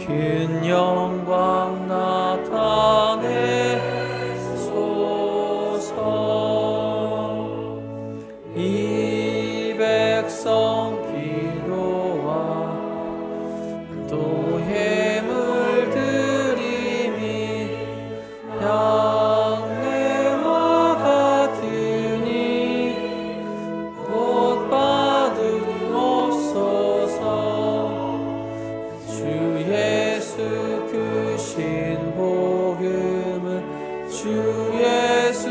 큰 영광 나타내소서. 이 백성 기도와 또 예물 드림이 향내와 같으니 곧 받으옵소서. 주 예수 크신 복음을, 주 예수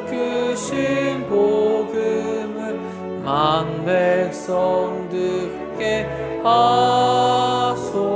크신 복음을 만 백성 듣게 하소서.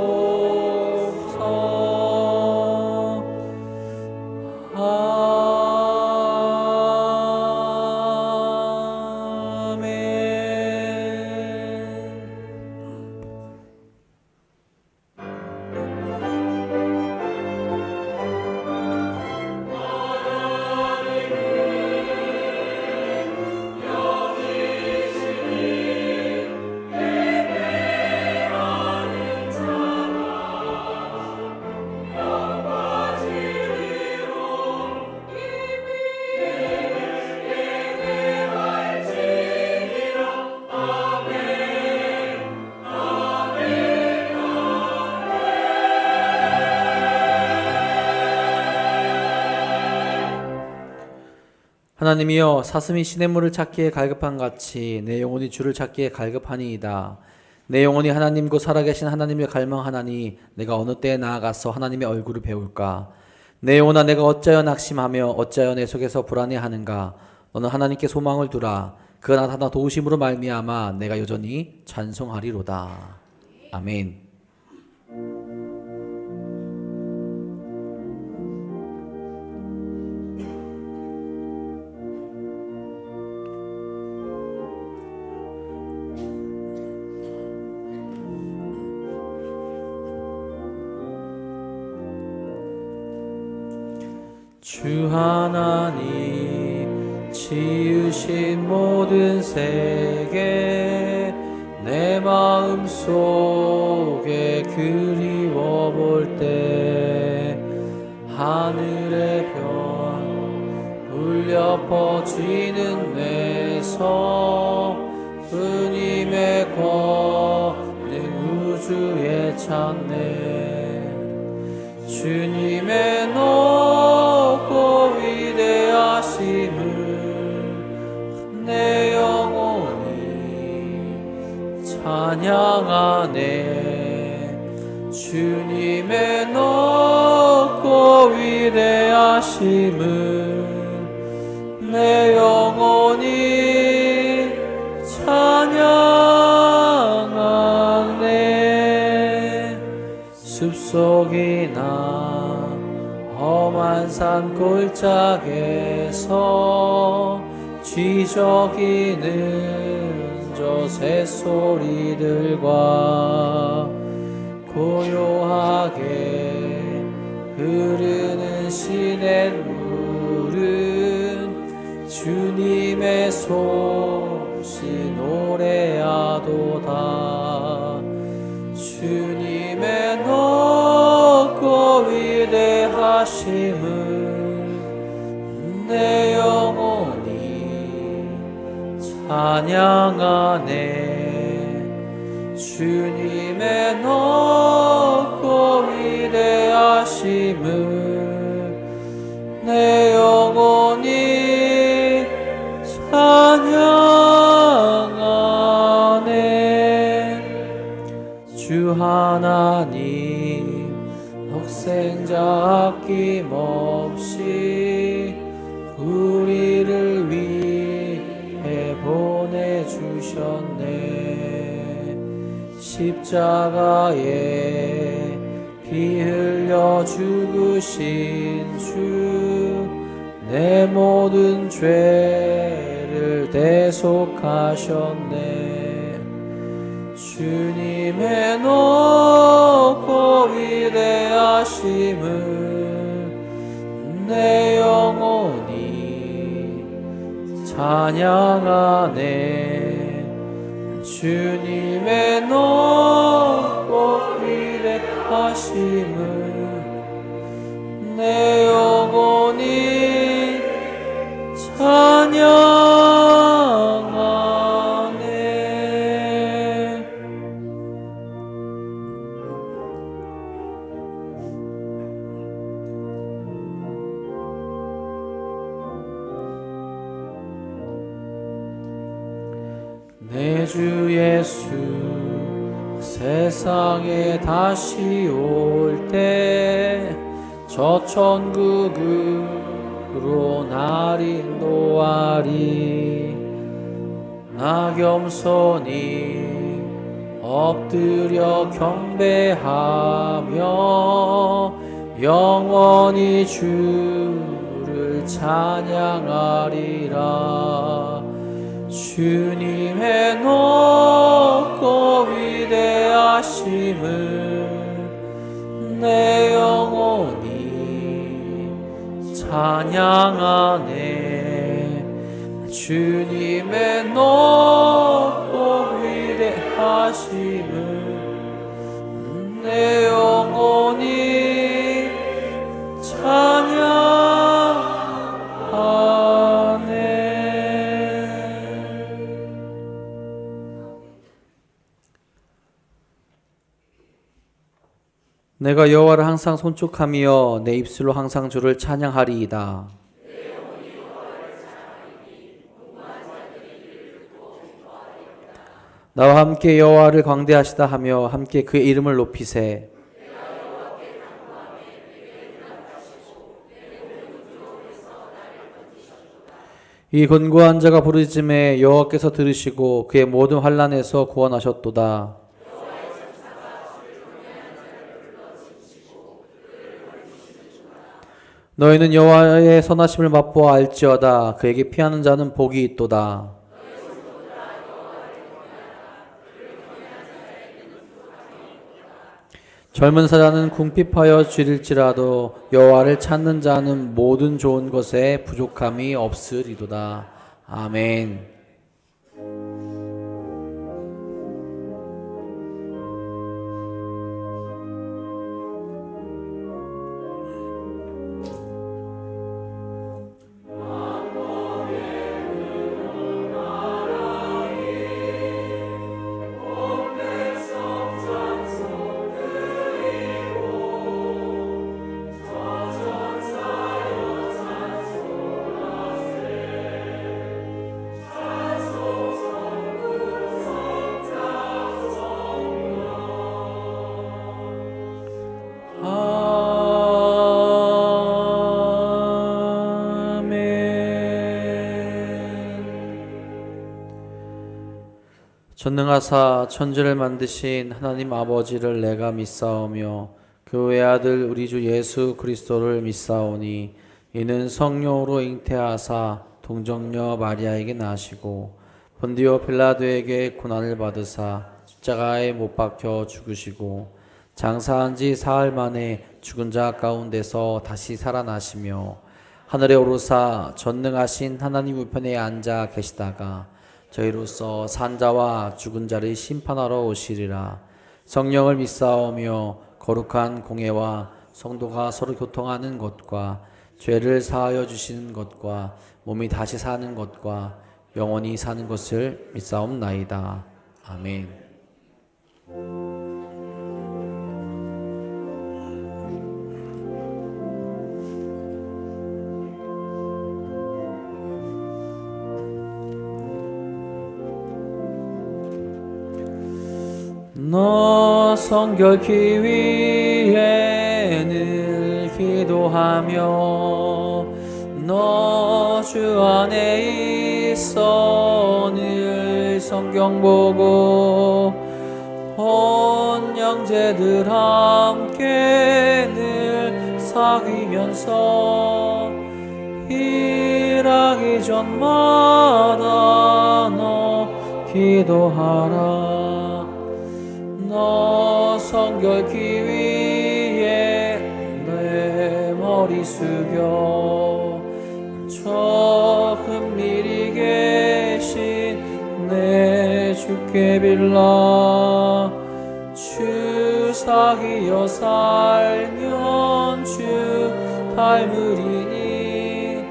하나님이여, 사슴이 시냇물을 찾기에 갈급한 같이 내 영혼이 주를 찾기에 갈급하니이다. 내 영혼이 하나님 곧 살아계신 하나님을 갈망하나니 내가 어느 때에 나아가서 하나님의 얼굴을 배울까. 내 영혼아, 내가 어찌하여 낙심하며 어찌하여 내 속에서 불안해하는가. 너는 하나님께 소망을 두라. 그가 나타나 도우심으로 말미암아 내가 여전히 찬송하리로다. 아멘. 주 하나님 지으신 모든 세계 내 마음 속에 그리워 볼 때 하늘의 별 울려 퍼지는 내서 주님의 권능 우주에 찾네. 주님의 높고 위대하심을 내 영혼이 찬양하네. 주님의 높고 위대하심을 내 영혼이 찬양하네. 숲속이나 험한 산 골짜기에서 쥐저기는 저 새소리들과 고요하게 흐르는 시냇물은 주님의 솜씨 노래하도다. 주님의 높고 위대하심을 내 영혼이 찬양하네. 주님의 높고 위대하심을 내 영혼이 찬양하네. 주 하나님 독생자 아낌없이 우리를 위해 보내주셨네. 십자가에 피 흘려 죽으신 주 내 모든 죄를 대속하셨네. 주님의 높고 위대하심을 내 영혼이 찬양하네. 주님의 높고 위대하심을 주 예수 세상에 다시 올 때 저 천국으로 날 인도하리. 나 겸손히 엎드려 경배하며 영원히 주를 찬양하리라. 주님의 높고 위대하심을 내 영혼이 찬양하네. 주님의 높고 위대하심을 내 영혼이 찬양하네. 내가 여호와를 항상 손축하며 내 입술로 항상 주를 찬양하리이다. 나와 함께 여호와를 광대하시다 하며 함께 그의 이름을 높이세. 이 곤고한 자가 부르짖음에 여호와께서 들으시고 그의 모든 환난에서 구원하셨도다. 너희는 여호와의 선하심을 맛보아 알지어다. 그에게 피하는 자는 복이 있도다. 젊은 사자는 궁핍하여 줄일지라도 여호와를 찾는 자는 모든 좋은 것에 부족함이 없으리도다. 아멘. 전능하사 천지를 만드신 하나님 아버지를 내가 믿사오며 그 외아들 우리 주 예수 그리스도를 믿사오니 이는 성령으로 잉태하사 동정녀 마리아에게 나시고 본디오 빌라도에게 고난을 받으사 십자가에 못 박혀 죽으시고 장사한 지 사흘 만에 죽은 자 가운데서 다시 살아나시며 하늘에 오르사 전능하신 하나님 우편에 앉아 계시다가 저희로서 산자와 죽은 자를 심판하러 오시리라. 성령을 믿사오며 거룩한 공예와 성도가 서로 교통하는 것과 죄를 사하여 주시는 것과 몸이 다시 사는 것과 영원히 사는 것을 믿사옵나이다. 아멘. 너 성결케 위해 늘 기도하며 너 주 안에 있어 늘 성경 보고 온 형제들 함께 늘 사귀면서 일하기 전마다 너 기도하라. 너 성결케 위해 내 머리 숙여 저 은밀히 계신 내 주께 빌라. 주 사귀어 살면 주 닮으리니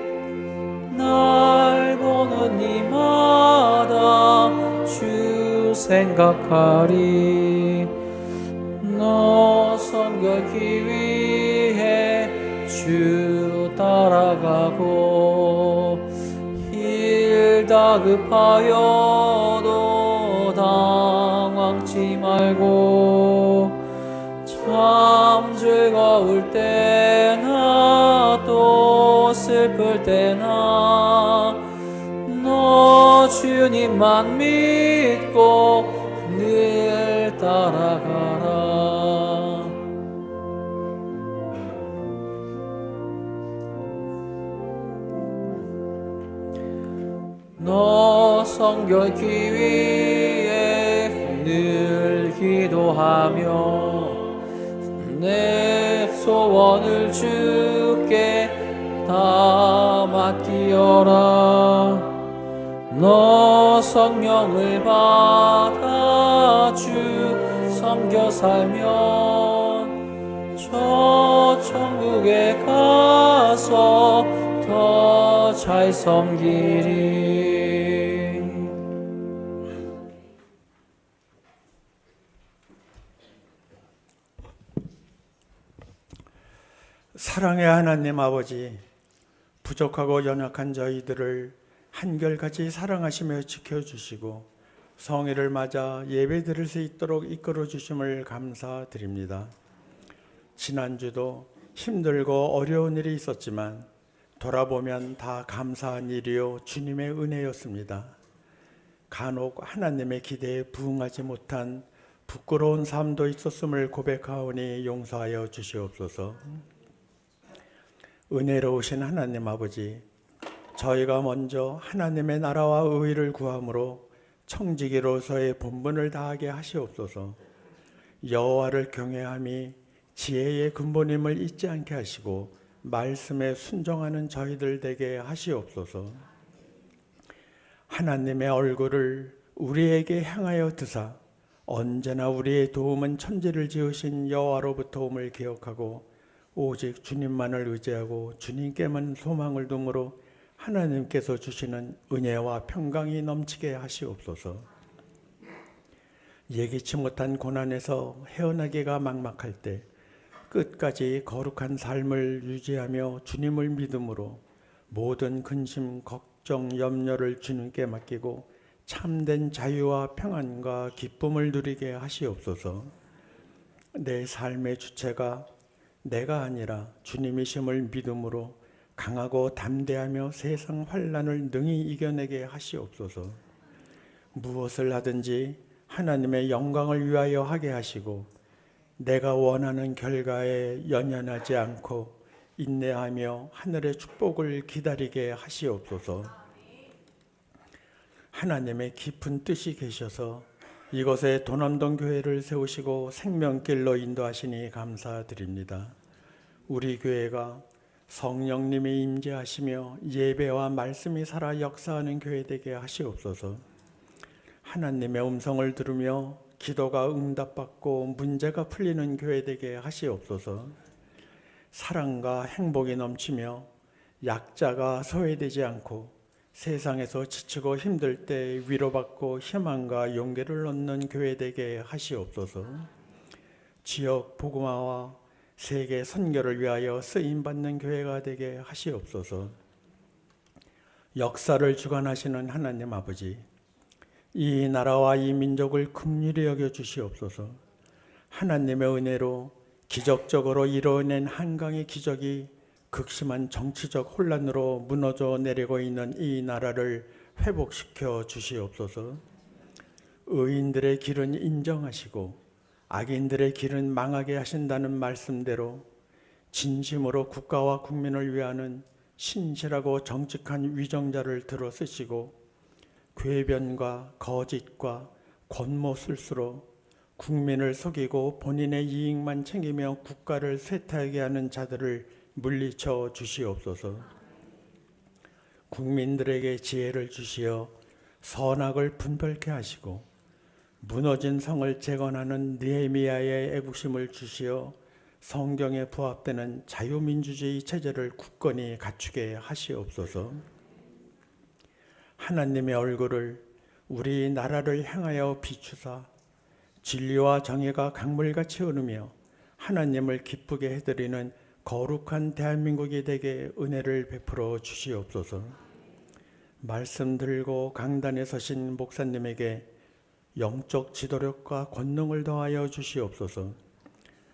날 보는 이마다 주 생각하리. 너 성결케 위해 주 따라가고 일 다급하여도 방황치 말고 참 즐거울 때나 또 슬플 때나 너 주님만 믿고 늘 따라가라. 너 성결 기위에 늘 기도하며 내 소원을 주께 다 맡기어라. 너 성령을 받아 주 섬겨 살면 저 천국에 가서 더 잘 섬기리. 사랑의 하나님 아버지, 부족하고 연약한 저희들을 한결같이 사랑하시며 지켜주시고 성회를 맞아 예배 드릴 수 있도록 이끌어 주심을 감사드립니다. 지난주도 힘들고 어려운 일이 있었지만 돌아보면 다 감사한 일이요 주님의 은혜였습니다. 간혹 하나님의 기대에 부응하지 못한 부끄러운 삶도 있었음을 고백하오니 용서하여 주시옵소서. 은혜로우신 하나님 아버지, 저희가 먼저 하나님의 나라와 의를 구함으로 청지기로서의 본분을 다하게 하시옵소서. 여호와를 경외함이 지혜의 근본임을 잊지 않게 하시고 말씀에 순종하는 저희들 되게 하시옵소서. 하나님의 얼굴을 우리에게 향하여 드사 언제나 우리의 도움은 천지를 지으신 여호와로부터 옴을 기억하고 오직 주님만을 의지하고 주님께만 소망을 둠으로 하나님께서 주시는 은혜와 평강이 넘치게 하시옵소서. 예기치 못한 고난에서 헤어나기가 막막할 때 끝까지 거룩한 삶을 유지하며 주님을 믿음으로 모든 근심, 걱정, 염려를 주님께 맡기고 참된 자유와 평안과 기쁨을 누리게 하시옵소서. 내 삶의 주체가 내가 아니라 주님이심을 믿음으로 강하고 담대하며 세상 환난을 능히 이겨내게 하시옵소서. 무엇을 하든지 하나님의 영광을 위하여 하게 하시고 내가 원하는 결과에 연연하지 않고 인내하며 하늘의 축복을 기다리게 하시옵소서. 하나님의 깊은 뜻이 계셔서 이곳에 도남동 교회를 세우시고 생명길로 인도하시니 감사드립니다. 우리 교회가 성령님이 임재하시며 예배와 말씀이 살아 역사하는 교회 되게 하시옵소서. 하나님의 음성을 들으며 기도가 응답받고 문제가 풀리는 교회 되게 하시옵소서. 사랑과 행복이 넘치며 약자가 소외되지 않고 세상에서 지치고 힘들 때 위로받고 희망과 용기를 얻는 교회 되게 하시옵소서. 지역 복음화와 세계 선교를 위하여 쓰임받는 교회가 되게 하시옵소서. 역사를 주관하시는 하나님 아버지, 이 나라와 이 민족을 긍휼히 여겨 주시옵소서. 하나님의 은혜로 기적적으로 이뤄낸 한강의 기적이 극심한 정치적 혼란으로 무너져 내리고 있는 이 나라를 회복시켜 주시옵소서. 의인들의 길은 인정하시고 악인들의 길은 망하게 하신다는 말씀대로 진심으로 국가와 국민을 위하는 신실하고 정직한 위정자를 들어 쓰시고 궤변과 거짓과 권모술수로 국민을 속이고 본인의 이익만 챙기며 국가를 쇠퇴하게 하는 자들을 물리쳐 주시옵소서. 국민들에게 지혜를 주시어 선악을 분별케 하시고 무너진 성을 재건하는 느헤미야의 애국심을 주시어 성경에 부합되는 자유민주주의 체제를 굳건히 갖추게 하시옵소서. 하나님의 얼굴을 우리 나라를 향하여 비추사 진리와 정의가 강물같이 흐르며 하나님을 기쁘게 해드리는 거룩한 대한민국이 되게 은혜를 베풀어 주시옵소서. 말씀 들고 강단에 서신 목사님에게 영적 지도력과 권능을 더하여 주시옵소서.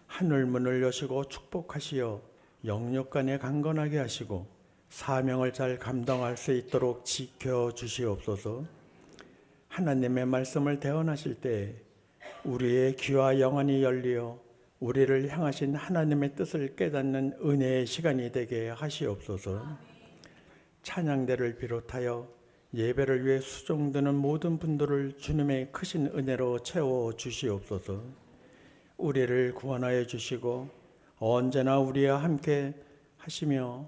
하늘 문을 여시고 축복하시어 영육간에 강건하게 하시고 사명을 잘 감당할 수 있도록 지켜주시옵소서. 하나님의 말씀을 대언하실 때 우리의 귀와 영안이 열리어 우리를 향하신 하나님의 뜻을 깨닫는 은혜의 시간이 되게 하시옵소서. 찬양대를 비롯하여 예배를 위해 수종드는 모든 분들을 주님의 크신 은혜로 채워 주시옵소서. 우리를 구원하여 주시고 언제나 우리와 함께 하시며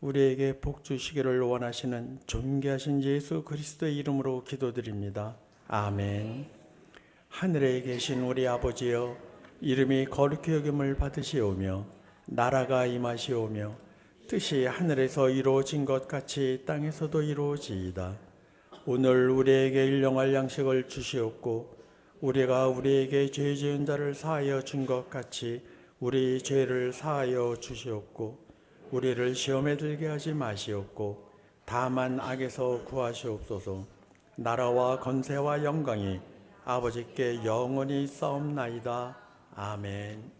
우리에게 복 주시기를 원하시는 존귀하신 예수 그리스도의 이름으로 기도드립니다. 아멘. 하늘에 계신 우리 아버지여, 이름이 거룩히 여김을 받으시오며 나라가 임하시오며 뜻이 하늘에서 이루어진 것 같이 땅에서도 이루어지이다. 오늘 우리에게 일용할 양식을 주시옵고 우리가 우리에게 죄 지은 자를 사하여 준 것 같이 우리 죄를 사하여 주시옵고 우리를 시험에 들게 하지 마시옵고 다만 악에서 구하시옵소서. 나라와 권세와 영광이 아버지께 영원히 싸움나이다. 아멘.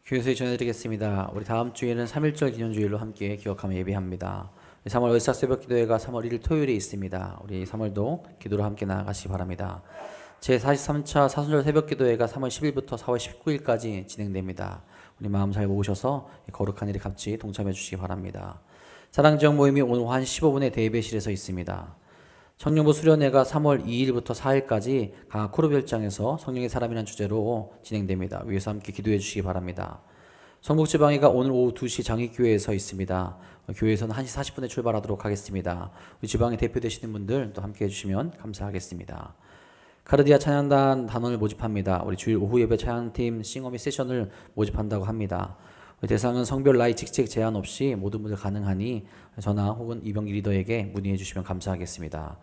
교회에서 전해드리겠습니다. 우리 다음 주에는 3.1절 기념주일로 함께 기억하며 예배합니다. 3월 월삭 새벽기도회가 3월 1일 토요일에 있습니다. 우리 3월도 기도로 함께 나아가시기 바랍니다. 제43차 사순절 새벽기도회가 3월 10일부터 4월 19일까지 진행됩니다. 우리 마음 잘 모으셔서 거룩한 일에 같이 동참해 주시기 바랍니다. 사랑지역 모임이 오늘 한 15분에 대예배실에서 있습니다. 성령부 수련회가 3월 2일부터 4일까지 강화 코르별장에서 성령의 사람이라는 주제로 진행됩니다. 위에서 함께 기도해 주시기 바랍니다. 성북지방회가 오늘 오후 2시 장익교회에서 있습니다. 교회에서는 1시 40분에 출발하도록 하겠습니다. 우리 지방에 대표되시는 분들 또 함께 해주시면 감사하겠습니다. 카르디아 찬양단 단원을 모집합니다. 우리 주일 오후 예배 찬양팀 싱어 및 세션을 모집한다고 합니다. 대상은 성별, 나이, 직책 제한 없이 모든 분들 가능하니 전화 혹은 이병기 리더에게 문의해 주시면 감사하겠습니다.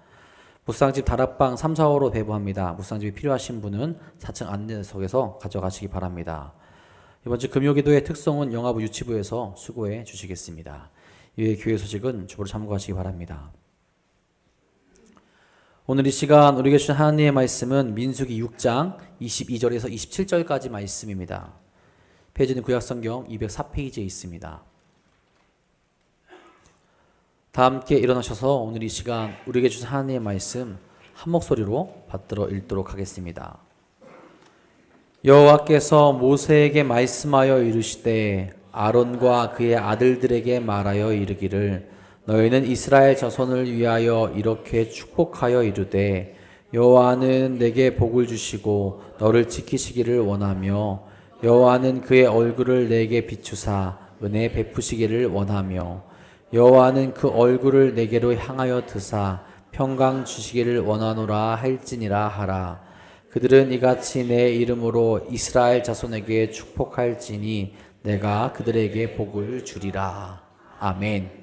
묵상집 다락방 3, 4호로 배부합니다. 묵상집이 필요하신 분은 4층 안내석에서 가져가시기 바랍니다. 이번 주 금요기도의 특성은 영화부 유치부에서 수고해 주시겠습니다. 이외의 교회 소식은 주보로 참고하시기 바랍니다. 오늘 이 시간 우리에게 주신 하나님의 말씀은 민수기 6장 22절에서 27절까지 말씀입니다. 페이지는 구약성경 204페이지에 있습니다. 다 함께 일어나셔서 오늘 이 시간 우리에게 주신 하나님의 말씀 한 목소리로 받들어 읽도록 하겠습니다. 여호와께서 모세에게 말씀하여 이르시되 아론과 그의 아들들에게 말하여 이르기를 너희는 이스라엘 자손을 위하여 이렇게 축복하여 이르되 여호와는 내게 복을 주시고 너를 지키시기를 원하며 여호와는 그의 얼굴을 내게 비추사 은혜 베푸시기를 원하며 여호와는 그 얼굴을 내게로 향하여 드사 평강 주시기를 원하노라 할지니라 하라. 그들은 이같이 내 이름으로 이스라엘 자손에게 축복할지니 내가 그들에게 복을 주리라. 아멘.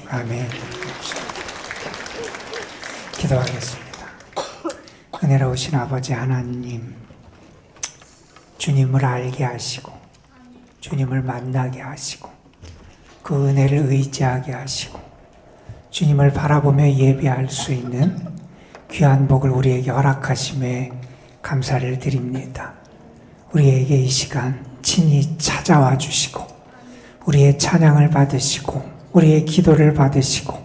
아멘. 기도하겠습니다. 은혜로우신 아버지 하나님, 주님을 알게 하시고 주님을 만나게 하시고 그 은혜를 의지하게 하시고 주님을 바라보며 예배할 수 있는 귀한 복을 우리에게 허락하심에 감사를 드립니다. 우리에게 이 시간 친히 찾아와 주시고 우리의 찬양을 받으시고 우리의 기도를 받으시고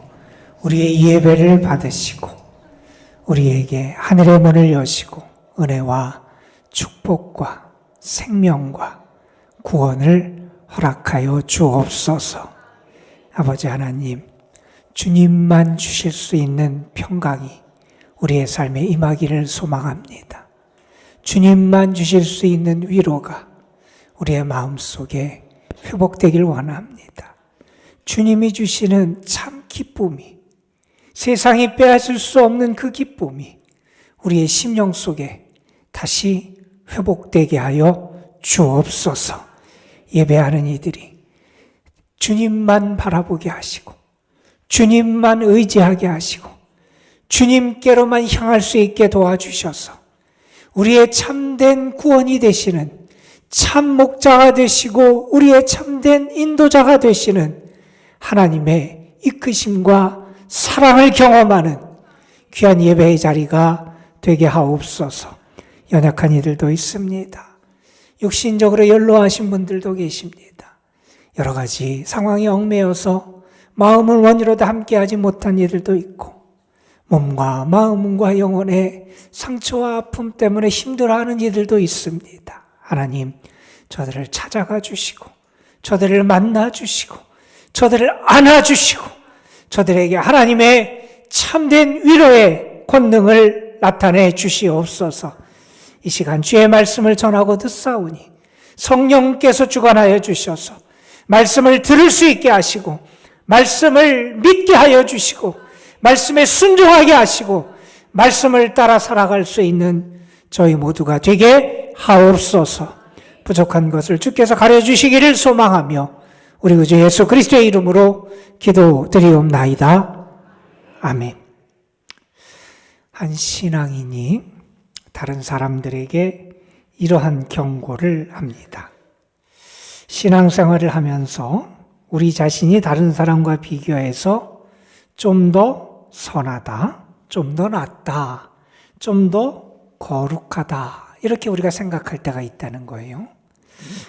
우리의 예배를 받으시고 우리에게 하늘의 문을 여시고 은혜와 축복과 생명과 구원을 허락하여 주옵소서. 아버지 하나님, 주님만 주실 수 있는 평강이 우리의 삶에 임하기를 소망합니다. 주님만 주실 수 있는 위로가 우리의 마음속에 회복되길 원합니다. 주님이 주시는 참 기쁨이, 세상이 빼앗을 수 없는 그 기쁨이 우리의 심령 속에 다시 회복되게 하여 주옵소서. 예배하는 이들이 주님만 바라보게 하시고 주님만 의지하게 하시고 주님께로만 향할 수 있게 도와주셔서 우리의 참된 구원이 되시는 참 목자가 되시고 우리의 참된 인도자가 되시는 하나님의 이끄심과 사랑을 경험하는 귀한 예배의 자리가 되게 하옵소서. 연약한 이들도 있습니다. 육신적으로 연로하신 분들도 계십니다. 여러 가지 상황이 얽매여서 마음을 원이로도 함께하지 못한 이들도 있고 몸과 마음과 영혼의 상처와 아픔 때문에 힘들어하는 이들도 있습니다. 하나님, 저들을 찾아가 주시고 저들을 만나 주시고 저들을 안아주시고 저들에게 하나님의 참된 위로의 권능을 나타내 주시옵소서. 이 시간 주의 말씀을 전하고 듣사오니 성령께서 주관하여 주셔서 말씀을 들을 수 있게 하시고 말씀을 믿게 하여 주시고 말씀에 순종하게 하시고 말씀을 따라 살아갈 수 있는 저희 모두가 되게 하옵소서. 부족한 것을 주께서 가려주시기를 소망하며 우리 구주 예수 그리스도의 이름으로 기도드리옵나이다. 아멘. 한 신앙인이 다른 사람들에게 이러한 경고를 합니다. 신앙생활을 하면서 우리 자신이 다른 사람과 비교해서 좀 더 선하다, 좀 더 낫다, 좀 더 거룩하다 이렇게 우리가 생각할 때가 있다는 거예요.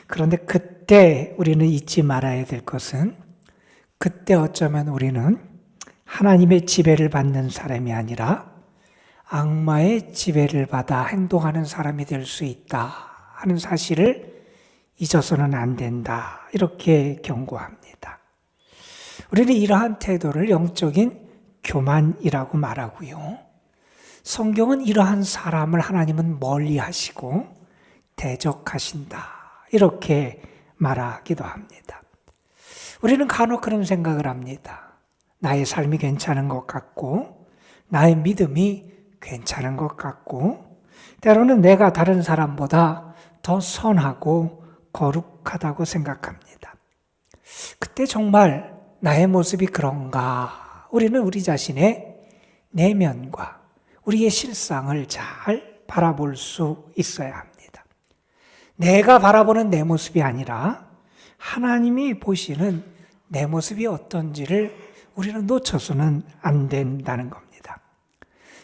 그런데 그때 우리는 잊지 말아야 될 것은 그때 어쩌면 우리는 하나님의 지배를 받는 사람이 아니라 악마의 지배를 받아 행동하는 사람이 될 수 있다 하는 사실을 잊어서는 안 된다 이렇게 경고합니다. 우리는 이러한 태도를 영적인 교만이라고 말하고요. 성경은 이러한 사람을 하나님은 멀리 하시고 대적하신다, 이렇게 말하기도 합니다. 우리는 간혹 그런 생각을 합니다. 나의 삶이 괜찮은 것 같고, 나의 믿음이 괜찮은 것 같고, 때로는 내가 다른 사람보다 더 선하고 거룩하다고 생각합니다. 그때 정말 나의 모습이 그런가? 우리는 우리 자신의 내면과 우리의 실상을 잘 바라볼 수 있어야 합니다. 내가 바라보는 내 모습이 아니라 하나님이 보시는 내 모습이 어떤지를 우리는 놓쳐서는 안 된다는 겁니다.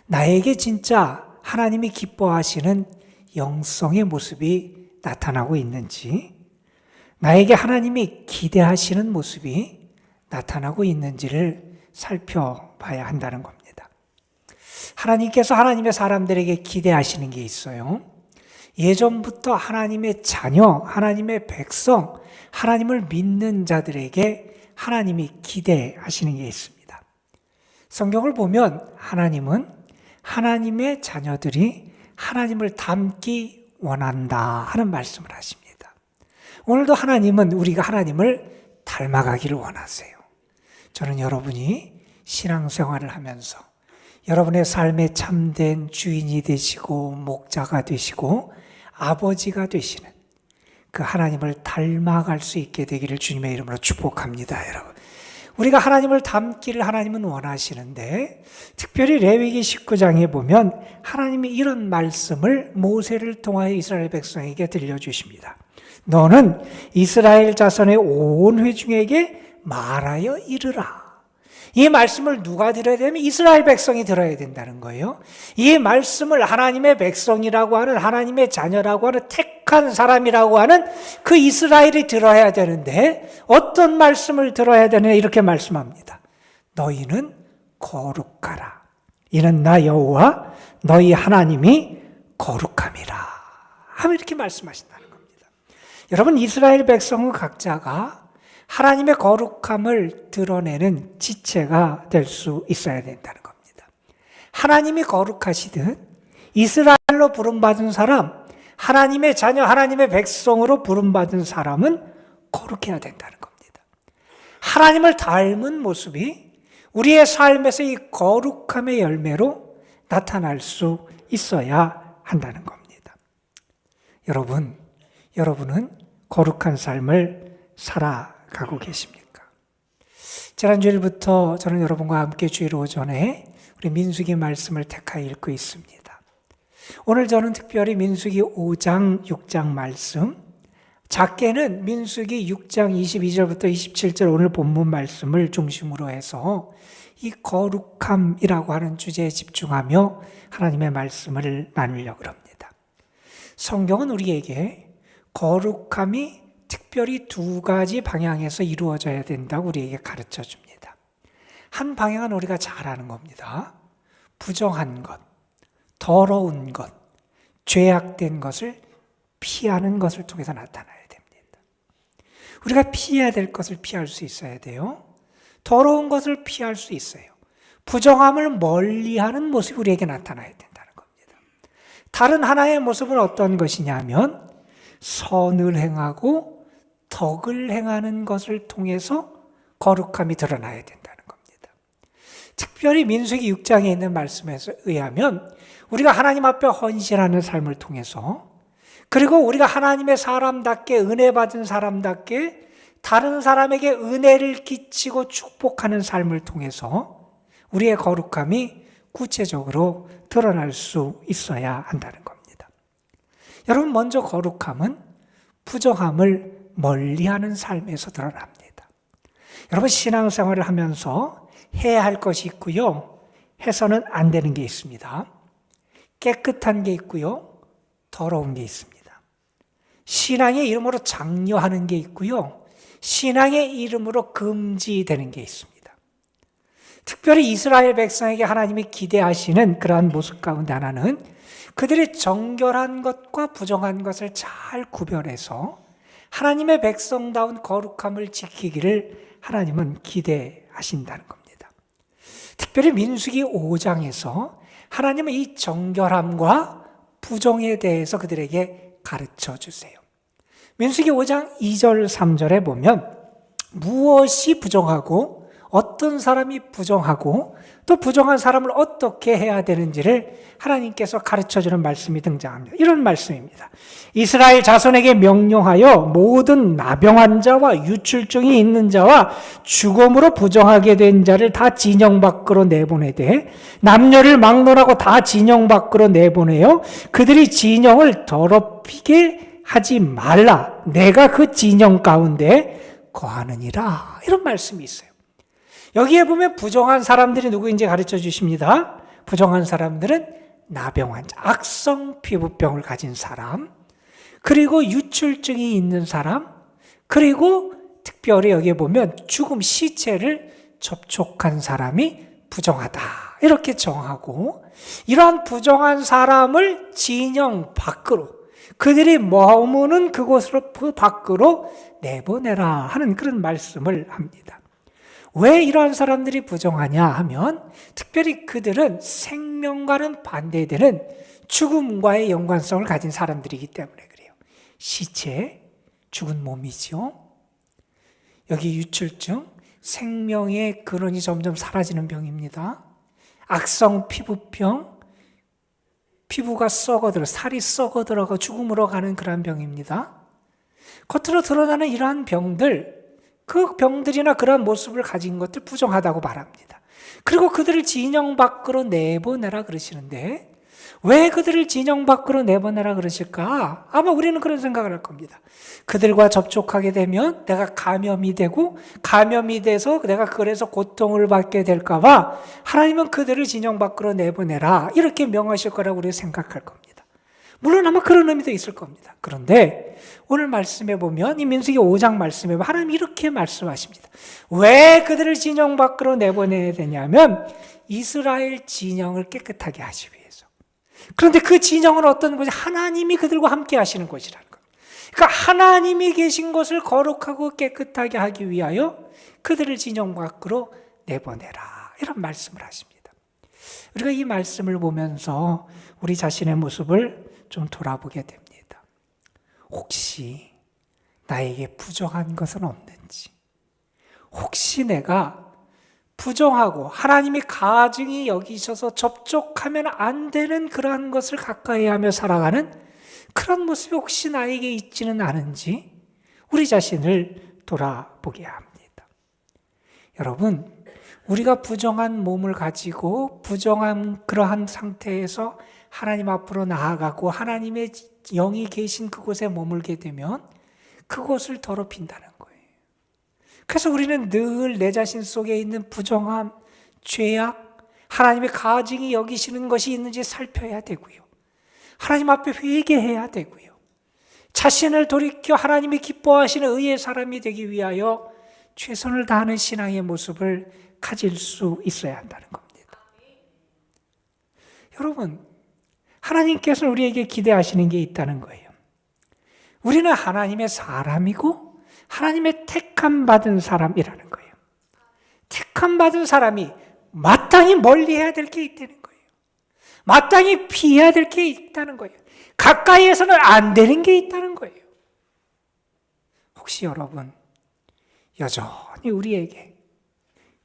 나에게 진짜 하나님이 기뻐하시는 영성의 모습이 나타나고 있는지, 나에게 하나님이 기대하시는 모습이 나타나고 있는지를 살펴봐야 한다는 겁니다. 하나님께서 하나님의 사람들에게 기대하시는 게 있어요. 예전부터 하나님의 자녀, 하나님의 백성, 하나님을 믿는 자들에게 하나님이 기대하시는 게 있습니다. 성경을 보면 하나님은 하나님의 자녀들이 하나님을 닮기 원한다 하는 말씀을 하십니다. 오늘도 하나님은 우리가 하나님을 닮아가기를 원하세요. 저는 여러분이 신앙생활을 하면서 여러분의 삶의 참된 주인이 되시고 목자가 되시고 아버지가 되시는 그 하나님을 닮아갈 수 있게 되기를 주님의 이름으로 축복합니다, 여러분. 우리가 하나님을 닮기를 하나님은 원하시는데, 특별히 레위기 19장에 보면 하나님이 이런 말씀을 모세를 통하여 이스라엘 백성에게 들려주십니다. 너는 이스라엘 자손의 온 회중에게 말하여 이르라. 이 말씀을 누가 들어야 되면 이스라엘 백성이 들어야 된다는 거예요. 이 말씀을 하나님의 백성이라고 하는, 하나님의 자녀라고 하는, 택한 사람이라고 하는 그 이스라엘이 들어야 되는데 어떤 말씀을 들어야 되느냐, 이렇게 말씀합니다. 너희는 거룩하라. 이는 나 여호와 너희 하나님이 거룩함이라 하며 이렇게 말씀하신다는 겁니다. 여러분, 이스라엘 백성은 각자가 하나님의 거룩함을 드러내는 지체가 될 수 있어야 된다는 겁니다. 하나님이 거룩하시듯 이스라엘로 부름받은 사람, 하나님의 자녀, 하나님의 백성으로 부름받은 사람은 거룩해야 된다는 겁니다. 하나님을 닮은 모습이 우리의 삶에서 이 거룩함의 열매로 나타날 수 있어야 한다는 겁니다. 여러분은 거룩한 삶을 살아가고 계십니까? 지난주일부터 저는 여러분과 함께 주일 오전에 우리 민수기 말씀을 택하여 읽고 있습니다. 오늘 저는 특별히 민수기 5장, 6장 말씀, 작게는 민수기 6장 22절부터 27절 오늘 본문 말씀을 중심으로 해서 이 거룩함이라고 하는 주제에 집중하며 하나님의 말씀을 나누려고 합니다. 성경은 우리에게 거룩함이 특별히 두 가지 방향에서 이루어져야 된다고 우리에게 가르쳐 줍니다. 한 방향은 우리가 잘 아는 겁니다. 부정한 것, 더러운 것, 죄악된 것을 피하는 것을 통해서 나타나야 됩니다. 우리가 피해야 될 것을 피할 수 있어야 돼요. 더러운 것을 피할 수 있어요. 부정함을 멀리하는 모습이 우리에게 나타나야 된다는 겁니다. 다른 하나의 모습은 어떤 것이냐면 선을 행하고 덕을 행하는 것을 통해서 거룩함이 드러나야 된다는 겁니다. 특별히 민수기 6장에 있는 말씀에 의하면 우리가 하나님 앞에 헌신하는 삶을 통해서, 그리고 우리가 하나님의 사람답게, 은혜 받은 사람답게 다른 사람에게 은혜를 끼치고 축복하는 삶을 통해서 우리의 거룩함이 구체적으로 드러날 수 있어야 한다는 겁니다. 여러분, 먼저 거룩함은 부정함을 멀리하는 삶에서 드러납니다. 여러분, 신앙생활을 하면서 해야 할 것이 있고요, 해서는 안 되는 게 있습니다. 깨끗한 게 있고요, 더러운 게 있습니다. 신앙의 이름으로 장려하는 게 있고요, 신앙의 이름으로 금지되는 게 있습니다. 특별히 이스라엘 백성에게 하나님이 기대하시는 그러한 모습 가운데 하나는 그들이 정결한 것과 부정한 것을 잘 구별해서 하나님의 백성다운 거룩함을 지키기를 하나님은 기대하신다는 겁니다. 특별히 민수기 5장에서 하나님은 이 정결함과 부정에 대해서 그들에게 가르쳐 주세요. 민수기 5장 2절 3절에 보면 무엇이 부정하고 어떤 사람이 부정하고 또 부정한 사람을 어떻게 해야 되는지를 하나님께서 가르쳐주는 말씀이 등장합니다. 이런 말씀입니다. 이스라엘 자손에게 명령하여 모든 나병한 자와 유출증이 있는 자와 죽음으로 부정하게 된 자를 다 진영 밖으로 내보내되 남녀를 막론하고 다 진영 밖으로 내보내요 그들이 진영을 더럽히게 하지 말라. 내가 그 진영 가운데 거하느니라. 이런 말씀이 있어요. 여기에 보면 부정한 사람들이 누구인지 가르쳐 주십니다. 부정한 사람들은 나병 환자, 악성 피부병을 가진 사람, 그리고 유출증이 있는 사람, 그리고 특별히 여기에 보면 죽음 시체를 접촉한 사람이 부정하다. 이렇게 정하고 이러한 부정한 사람을 진영 밖으로 그들이 머무는 그곳으로 그 밖으로 내보내라 하는 그런 말씀을 합니다. 왜 이러한 사람들이 부정하냐 하면 특별히 그들은 생명과는 반대되는 죽음과의 연관성을 가진 사람들이기 때문에 그래요. 시체, 죽은 몸이죠. 여기 유출증, 생명의 근원이 점점 사라지는 병입니다. 악성 피부병, 피부가 썩어들어, 살이 썩어들어가 죽음으로 가는 그런 병입니다. 겉으로 드러나는 이러한 병들, 그 병들이나 그런 모습을 가진 것들 부정하다고 말합니다. 그리고 그들을 진영 밖으로 내보내라 그러시는데 왜 그들을 진영 밖으로 내보내라 그러실까? 아마 우리는 그런 생각을 할 겁니다. 그들과 접촉하게 되면 내가 감염이 되고 감염이 돼서 내가 그래서 고통을 받게 될까 봐 하나님은 그들을 진영 밖으로 내보내라 이렇게 명하실 거라고 우리가 생각할 겁니다. 물론 아마 그런 의미도 있을 겁니다. 그런데 오늘 말씀에 보면 이 민수기 5장 말씀에 보면 하나님이 이렇게 말씀하십니다. 왜 그들을 진영 밖으로 내보내야 되냐면 이스라엘 진영을 깨끗하게 하기 위해서. 그런데 그 진영은 어떤 곳이 하나님이 그들과 함께 하시는 곳이라는 겁니다. 그러니까 하나님이 계신 곳을 거룩하고 깨끗하게 하기 위하여 그들을 진영 밖으로 내보내라 이런 말씀을 하십니다. 우리가 이 말씀을 보면서 우리 자신의 모습을 좀 돌아보게 됩니다. 혹시 나에게 부정한 것은 없는지, 혹시 내가 부정하고 하나님의 가증이 여기셔서 접촉하면 안 되는 그러한 것을 가까이 하며 살아가는 그런 모습이 혹시 나에게 있지는 않은지 우리 자신을 돌아보게 합니다. 여러분, 우리가 부정한 몸을 가지고 부정한 그러한 상태에서 하나님 앞으로 나아가고 하나님의 영이 계신 그곳에 머물게 되면 그곳을 더럽힌다는 거예요. 그래서 우리는 늘 내 자신 속에 있는 부정함, 죄악, 하나님의 가증이 여기시는 것이 있는지 살펴야 되고요. 하나님 앞에 회개해야 되고요. 자신을 돌이켜 하나님이 기뻐하시는 의의 사람이 되기 위하여 최선을 다하는 신앙의 모습을 가질 수 있어야 한다는 겁니다. 여러분, 하나님께서 우리에게 기대하시는 게 있다는 거예요. 우리는 하나님의 사람이고 하나님의 택함 받은 사람이라는 거예요. 택함 받은 사람이 마땅히 멀리해야 될 게 있다는 거예요. 마땅히 피해야 될 게 있다는 거예요. 가까이에서는 안 되는 게 있다는 거예요. 혹시 여러분 여전히 우리에게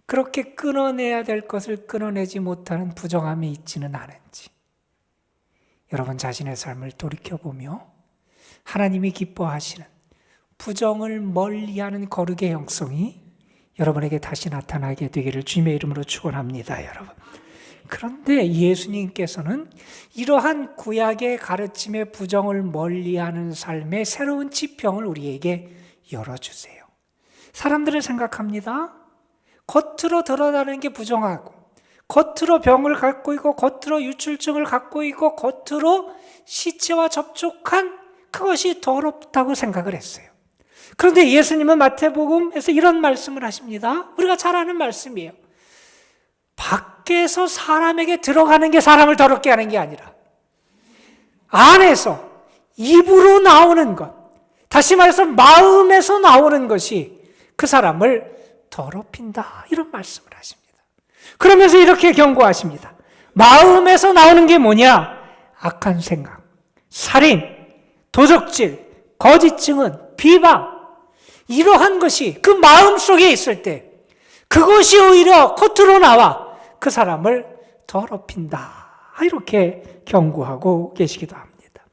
그렇게 끊어내야 될 것을 끊어내지 못하는 부정함이 있지는 않은지 여러분 자신의 삶을 돌이켜보며 하나님이 기뻐하시는 부정을 멀리하는 거룩의 영성이 여러분에게 다시 나타나게 되기를 주님의 이름으로 축원합니다, 여러분. 그런데 예수님께서는 이러한 구약의 가르침의 부정을 멀리하는 삶의 새로운 지평을 우리에게 열어주세요. 사람들은 생각합니다. 겉으로 드러나는 게 부정하고 겉으로 병을 갖고 있고 겉으로 유출증을 갖고 있고 겉으로 시체와 접촉한 그것이 더럽다고 생각을 했어요. 그런데 예수님은 마태복음에서 이런 말씀을 하십니다. 우리가 잘 아는 말씀이에요. 밖에서 사람에게 들어가는 게 사람을 더럽게 하는 게 아니라 안에서 입으로 나오는 것, 다시 말해서 마음에서 나오는 것이 그 사람을 더럽힌다 이런 말씀을 하십니다. 그러면서 이렇게 경고하십니다. 마음에서 나오는 게 뭐냐? 악한 생각, 살인, 도적질, 거짓 증언, 비방, 이러한 것이 그 마음 속에 있을 때 그것이 오히려 겉으로 나와 그 사람을 더럽힌다. 이렇게 경고하고 계시기도 합니다.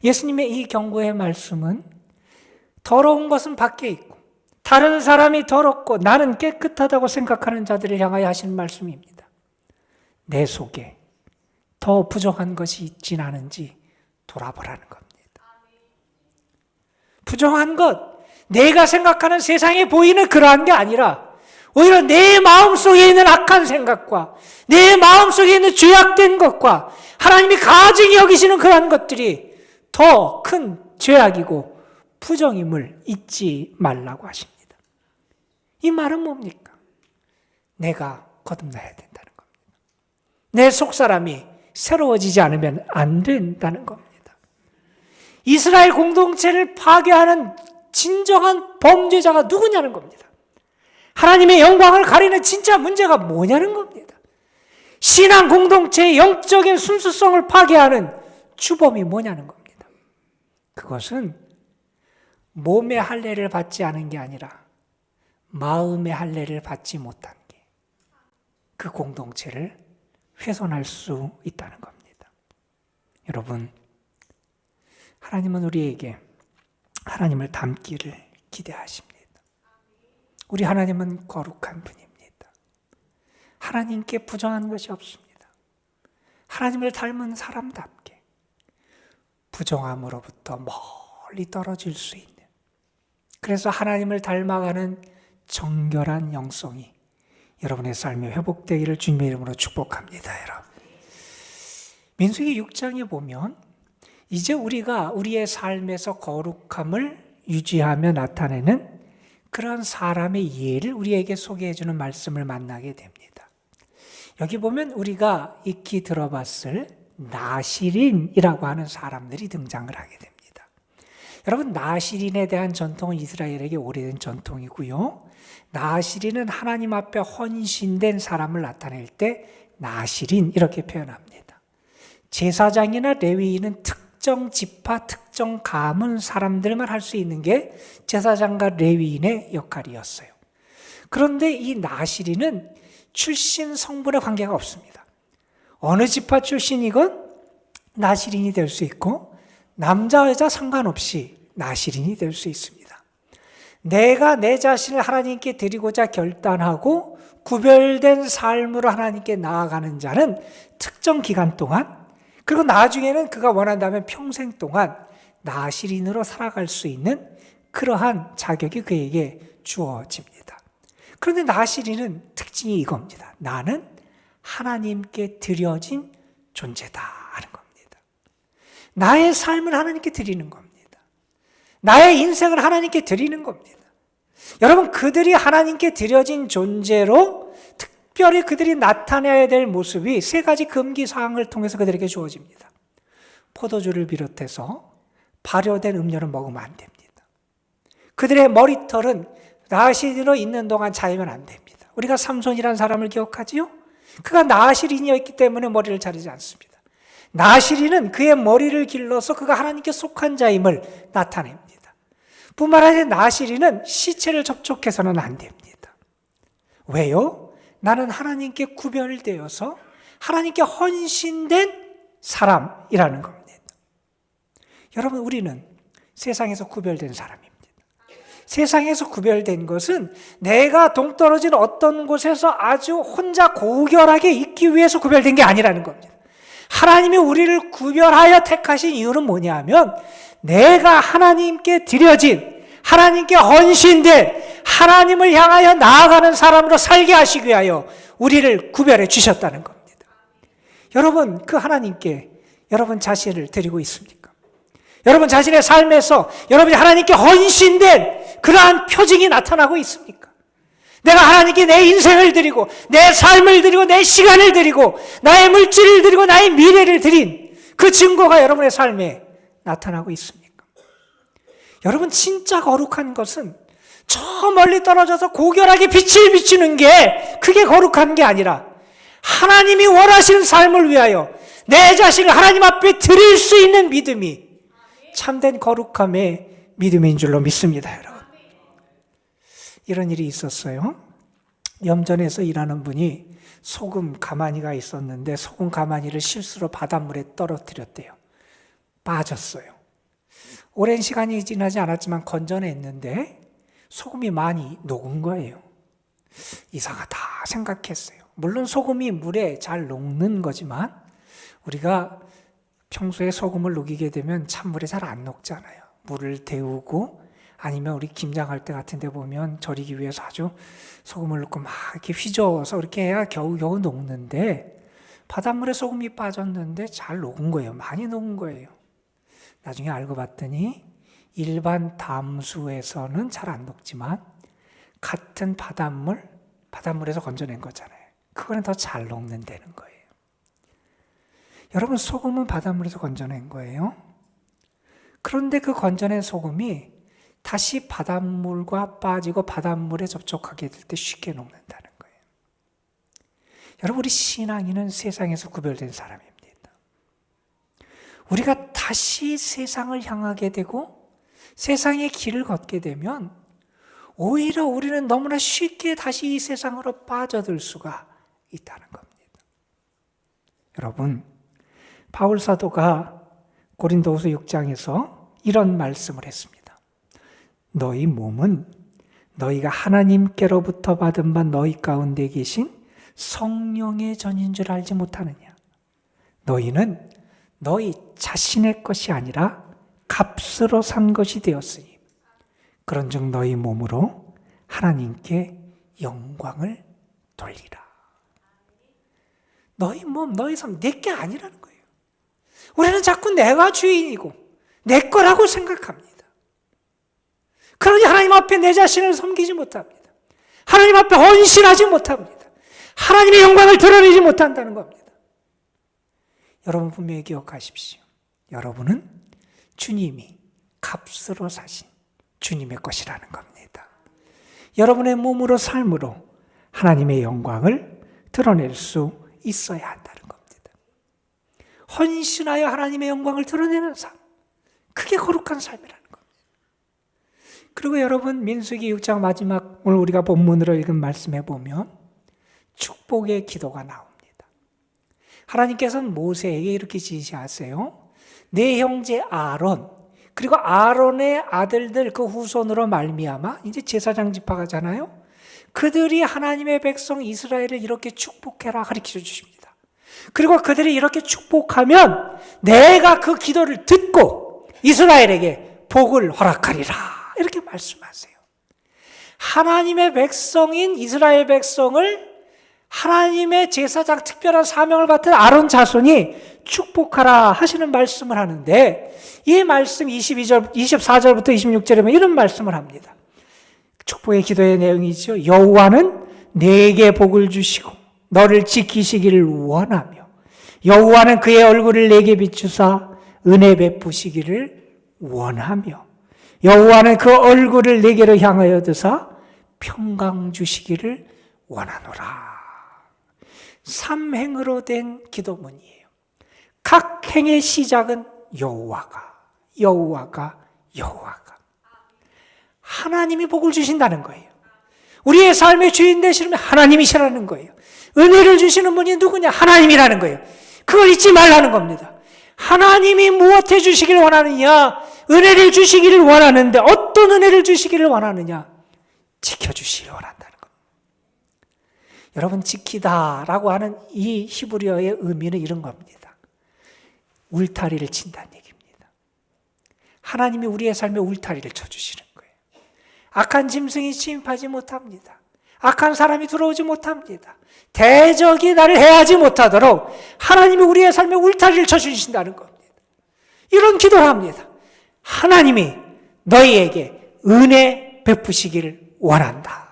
예수님의 이 경고의 말씀은 더러운 것은 밖에 있고 다른 사람이 더럽고 나는 깨끗하다고 생각하는 자들을 향하여 하시는 말씀입니다. 내 속에 더 부정한 것이 있진 않은지 돌아보라는 겁니다. 부정한 것, 내가 생각하는 세상에 보이는 그러한 게 아니라 오히려 내 마음속에 있는 악한 생각과 내 마음속에 있는 죄악된 것과 하나님이 가증히 여기시는 그러한 것들이 더 큰 죄악이고 부정임을 잊지 말라고 하십니다. 이 말은 뭡니까? 내가 거듭나야 된다는 겁니다. 내 속사람이 새로워지지 않으면 안 된다는 겁니다. 이스라엘 공동체를 파괴하는 진정한 범죄자가 누구냐는 겁니다. 하나님의 영광을 가리는 진짜 문제가 뭐냐는 겁니다. 신앙 공동체의 영적인 순수성을 파괴하는 주범이 뭐냐는 겁니다. 그것은 몸의 할례를 받지 않은 게 아니라 마음의 할례를 받지 못한 게 그 공동체를 훼손할 수 있다는 겁니다. 여러분, 하나님은 우리에게 하나님을 닮기를 기대하십니다. 우리 하나님은 거룩한 분입니다. 하나님께 부정한 것이 없습니다. 하나님을 닮은 사람답게 부정함으로부터 멀리 떨어질 수 있는, 그래서 하나님을 닮아가는 정결한 영성이 여러분의 삶에 회복되기를 주님의 이름으로 축복합니다. 여러분, 민수기 6장에 보면 이제 우리가 우리의 삶에서 거룩함을 유지하며 나타내는 그런 사람의 예를 우리에게 소개해 주는 말씀을 만나게 됩니다. 여기 보면 우리가 익히 들어봤을 나시린이라고 하는 사람들이 등장을 하게 됩니다. 여러분, 나시린에 대한 전통은 이스라엘에게 오래된 전통이고요. 나시린은 하나님 앞에 헌신된 사람을 나타낼 때 나시린 이렇게 표현합니다. 제사장이나 레위인은 특정 지파, 특정 가문 사람들만 할 수 있는 게 제사장과 레위인의 역할이었어요. 그런데 이 나시린은 출신 성분에 관계가 없습니다. 어느 지파 출신이건 나시린이 될 수 있고 남자 여자 상관없이 나시린이 될 수 있습니다. 내가 내 자신을 하나님께 드리고자 결단하고 구별된 삶으로 하나님께 나아가는 자는 특정 기간 동안, 그리고 나중에는 그가 원한다면 평생 동안 나시린으로 살아갈 수 있는 그러한 자격이 그에게 주어집니다. 그런데 나시린은 특징이 이겁니다. 나는 하나님께 드려진 존재다 하는 겁니다. 나의 삶을 하나님께 드리는 겁니다. 나의 인생을 하나님께 드리는 겁니다. 여러분, 그들이 하나님께 드려진 존재로 특별히 그들이 나타내야 될 모습이 세 가지 금기사항을 통해서 그들에게 주어집니다. 포도주를 비롯해서 발효된 음료를 먹으면 안 됩니다. 그들의 머리털은 나시린으로 있는 동안 자르면 안 됩니다. 우리가 삼손이라는 사람을 기억하지요? 그가 나시린이었기 때문에 머리를 자르지 않습니다. 나시린은 그의 머리를 길러서 그가 하나님께 속한 자임을 나타냅니다. 뿐만 아니라 나시린은 시체를 접촉해서는 안 됩니다. 왜요? 나는 하나님께 구별되어서 하나님께 헌신된 사람이라는 겁니다. 여러분, 우리는 세상에서 구별된 사람입니다. 세상에서 구별된 것은 내가 동떨어진 어떤 곳에서 아주 혼자 고결하게 있기 위해서 구별된 게 아니라는 겁니다. 하나님이 우리를 구별하여 택하신 이유는 뭐냐면 내가 하나님께 드려진, 하나님께 헌신된, 하나님을 향하여 나아가는 사람으로 살게 하시기 위하여 우리를 구별해 주셨다는 겁니다. 여러분, 그 하나님께 여러분 자신을 드리고 있습니까? 여러분 자신의 삶에서 여러분이 하나님께 헌신된 그러한 표징이 나타나고 있습니까? 내가 하나님께 내 인생을 드리고 내 삶을 드리고 내 시간을 드리고 나의 물질을 드리고 나의 미래를 드린 그 증거가 여러분의 삶에 나타나고 있습니까? 여러분, 진짜 거룩한 것은 저 멀리 떨어져서 고결하게 빛을 비추는 게 그게 거룩한 게 아니라 하나님이 원하시는 삶을 위하여 내 자신을 하나님 앞에 드릴 수 있는 믿음이 참된 거룩함의 믿음인 줄로 믿습니다, 여러분. 이런 일이 있었어요. 염전에서 일하는 분이 소금 가마니가 있었는데 소금 가마니를 실수로 바닷물에 떨어뜨렸대요. 빠졌어요. 오랜 시간이 지나지 않았지만 건져냈는데 소금이 많이 녹은 거예요. 이상하다 생각했어요. 물론 소금이 물에 잘 녹는 거지만 우리가 평소에 소금을 녹이게 되면 찬물에 잘 안 녹잖아요. 물을 데우고 아니면 우리 김장할 때 같은 데 보면 절이기 위해서 아주 소금을 넣고 막 이렇게 휘저어서 그렇게 해야 겨우겨우 녹는데 바닷물에 소금이 빠졌는데 잘 녹은 거예요. 많이 녹은 거예요. 나중에 알고 봤더니 일반 담수에서는 잘 안 녹지만 같은 바닷물에서 건져낸 거잖아요. 그거는 더 잘 녹는다는 거예요. 여러분, 소금은 바닷물에서 건져낸 거예요. 그런데 그 건져낸 소금이 다시 바닷물과 빠지고 바닷물에 접촉하게 될 때 쉽게 녹는다는 거예요. 여러분, 우리 신앙인은 세상에서 구별된 사람입니다. 우리가 다시 세상을 향하게 되고 세상의 길을 걷게 되면 오히려 우리는 너무나 쉽게 다시 이 세상으로 빠져들 수가 있다는 겁니다. 여러분, 바울 사도가 고린도후서 6장에서 이런 말씀을 했습니다. 너희 몸은 너희가 하나님께로부터 받은 바 너희 가운데 계신 성령의 전인 줄 알지 못하느냐. 너희는 너희 자신의 것이 아니라 값으로 산 것이 되었으니 그런즉 너희 몸으로 하나님께 영광을 돌리라. 너희 몸, 너희 삶, 내게 아니라는 거예요. 우리는 자꾸 내가 주인이고 내 거라고 생각합니다. 그러니 하나님 앞에 내 자신을 섬기지 못합니다. 하나님 앞에 헌신하지 못합니다. 하나님의 영광을 드러내지 못한다는 겁니다. 여러분 분명히 기억하십시오. 여러분은 주님이 값으로 사신 주님의 것이라는 겁니다. 여러분의 몸으로 삶으로 하나님의 영광을 드러낼 수 있어야 한다는 겁니다. 헌신하여 하나님의 영광을 드러내는 삶, 그게 거룩한 삶이라는 겁니다. 그리고 여러분, 민수기 6장 마지막 오늘 우리가 본문으로 읽은 말씀에 보면 축복의 기도가 나옵니다. 하나님께서는 모세에게 이렇게 지시하세요. 내 형제 아론, 그리고 아론의 아들들 그 후손으로 말미암아 이제 제사장 지파가잖아요. 그들이 하나님의 백성 이스라엘을 이렇게 축복해라 가르쳐 주십니다. 그리고 그들이 이렇게 축복하면 내가 그 기도를 듣고 이스라엘에게 복을 허락하리라 이렇게 말씀하세요. 하나님의 백성인 이스라엘 백성을 하나님의 제사장 특별한 사명을 받은 아론 자손이 축복하라 하시는 말씀을 하는데 이 말씀 24절부터 26절에 보면 이런 말씀을 합니다. 축복의 기도의 내용이죠. 여호와는 내게 복을 주시고 너를 지키시기를 원하며 여호와는 그의 얼굴을 내게 비추사 은혜 베푸시기를 원하며 여호와는 그 얼굴을 내게로 향하여 드사 평강 주시기를 원하노라. 3행으로 된 기도문이에요. 각 행의 시작은 여호와가 하나님이 복을 주신다는 거예요. 우리의 삶의 주인 되시는 하나님이시라는 거예요. 은혜를 주시는 분이 누구냐? 하나님이라는 거예요. 그걸 잊지 말라는 겁니다. 하나님이 무엇 해주시기를 원하느냐? 은혜를 주시기를 원하는데 어떤 은혜를 주시기를 원하느냐? 지켜주시기를 원한다는 겁니다. 여러분, 지키다라고 하는 이 히브리어의 의미는 이런 겁니다. 울타리를 친다는 얘기입니다. 하나님이 우리의 삶에 울타리를 쳐주시는 거예요. 악한 짐승이 침입하지 못합니다. 악한 사람이 들어오지 못합니다. 대적이 나를 해하지 못하도록 하나님이 우리의 삶에 울타리를 쳐주신다는 겁니다. 이런 기도를 합니다. 하나님이 너희에게 은혜 베푸시기를 원한다.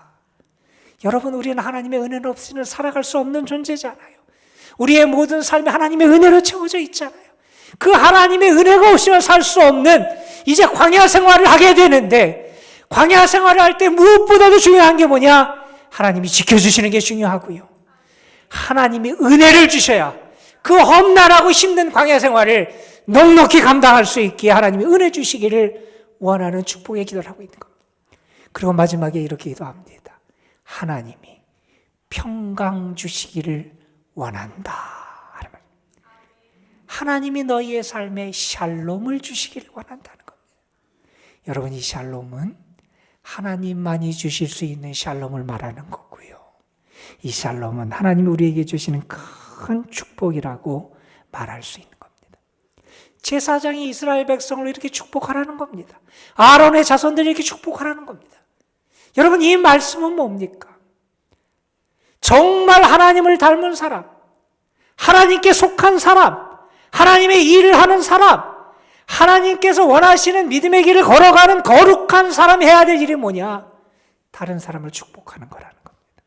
여러분, 우리는 하나님의 은혜는 없이는 살아갈 수 없는 존재잖아요. 우리의 모든 삶이 하나님의 은혜로 채워져 있잖아요. 그 하나님의 은혜가 없이는 살 수 없는 이제 광야 생활을 하게 되는데 광야 생활을 할 때 무엇보다도 중요한 게 뭐냐? 하나님이 지켜주시는 게 중요하고요. 하나님이 은혜를 주셔야 그 험난하고 힘든 광야 생활을 넉넉히 감당할 수 있게 하나님이 은혜 주시기를 원하는 축복의 기도를 하고 있는 겁니다. 그리고 마지막에 이렇게 기도합니다. 하나님이 평강 주시기를 원한다. 하나님이 너희의 삶에 샬롬을 주시기를 원한다는 겁니다. 여러분, 이 샬롬은 하나님만이 주실 수 있는 샬롬을 말하는 거고요. 이 샬롬은 하나님이 우리에게 주시는 큰 축복이라고 말할 수 있는 겁니다. 제사장이 이스라엘 백성을 이렇게 축복하라는 겁니다. 아론의 자손들이 이렇게 축복하라는 겁니다. 여러분, 이 말씀은 뭡니까? 정말 하나님을 닮은 사람, 하나님께 속한 사람, 하나님의 일을 하는 사람, 하나님께서 원하시는 믿음의 길을 걸어가는 거룩한 사람이 해야 될 일이 뭐냐? 다른 사람을 축복하는 거라는 겁니다.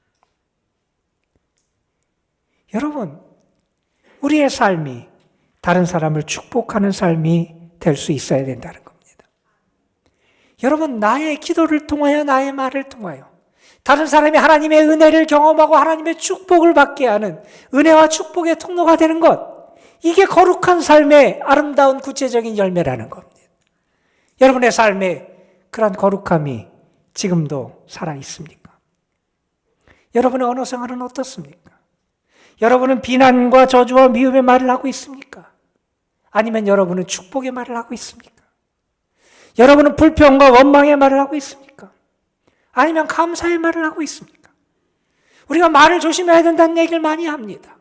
여러분, 우리의 삶이 다른 사람을 축복하는 삶이 될 수 있어야 된다는 겁니다. 여러분, 나의 기도를 통하여, 나의 말을 통하여 다른 사람이 하나님의 은혜를 경험하고 하나님의 축복을 받게 하는 은혜와 축복의 통로가 되는 것, 이게 거룩한 삶의 아름다운 구체적인 열매라는 겁니다. 여러분의 삶에 그런 거룩함이 지금도 살아 있습니까? 여러분의 언어 생활은 어떻습니까? 여러분은 비난과 저주와 미움의 말을 하고 있습니까? 아니면 여러분은 축복의 말을 하고 있습니까? 여러분은 불평과 원망의 말을 하고 있습니까? 아니면 감사의 말을 하고 있습니까? 우리가 말을 조심해야 된다는 얘기를 많이 합니다.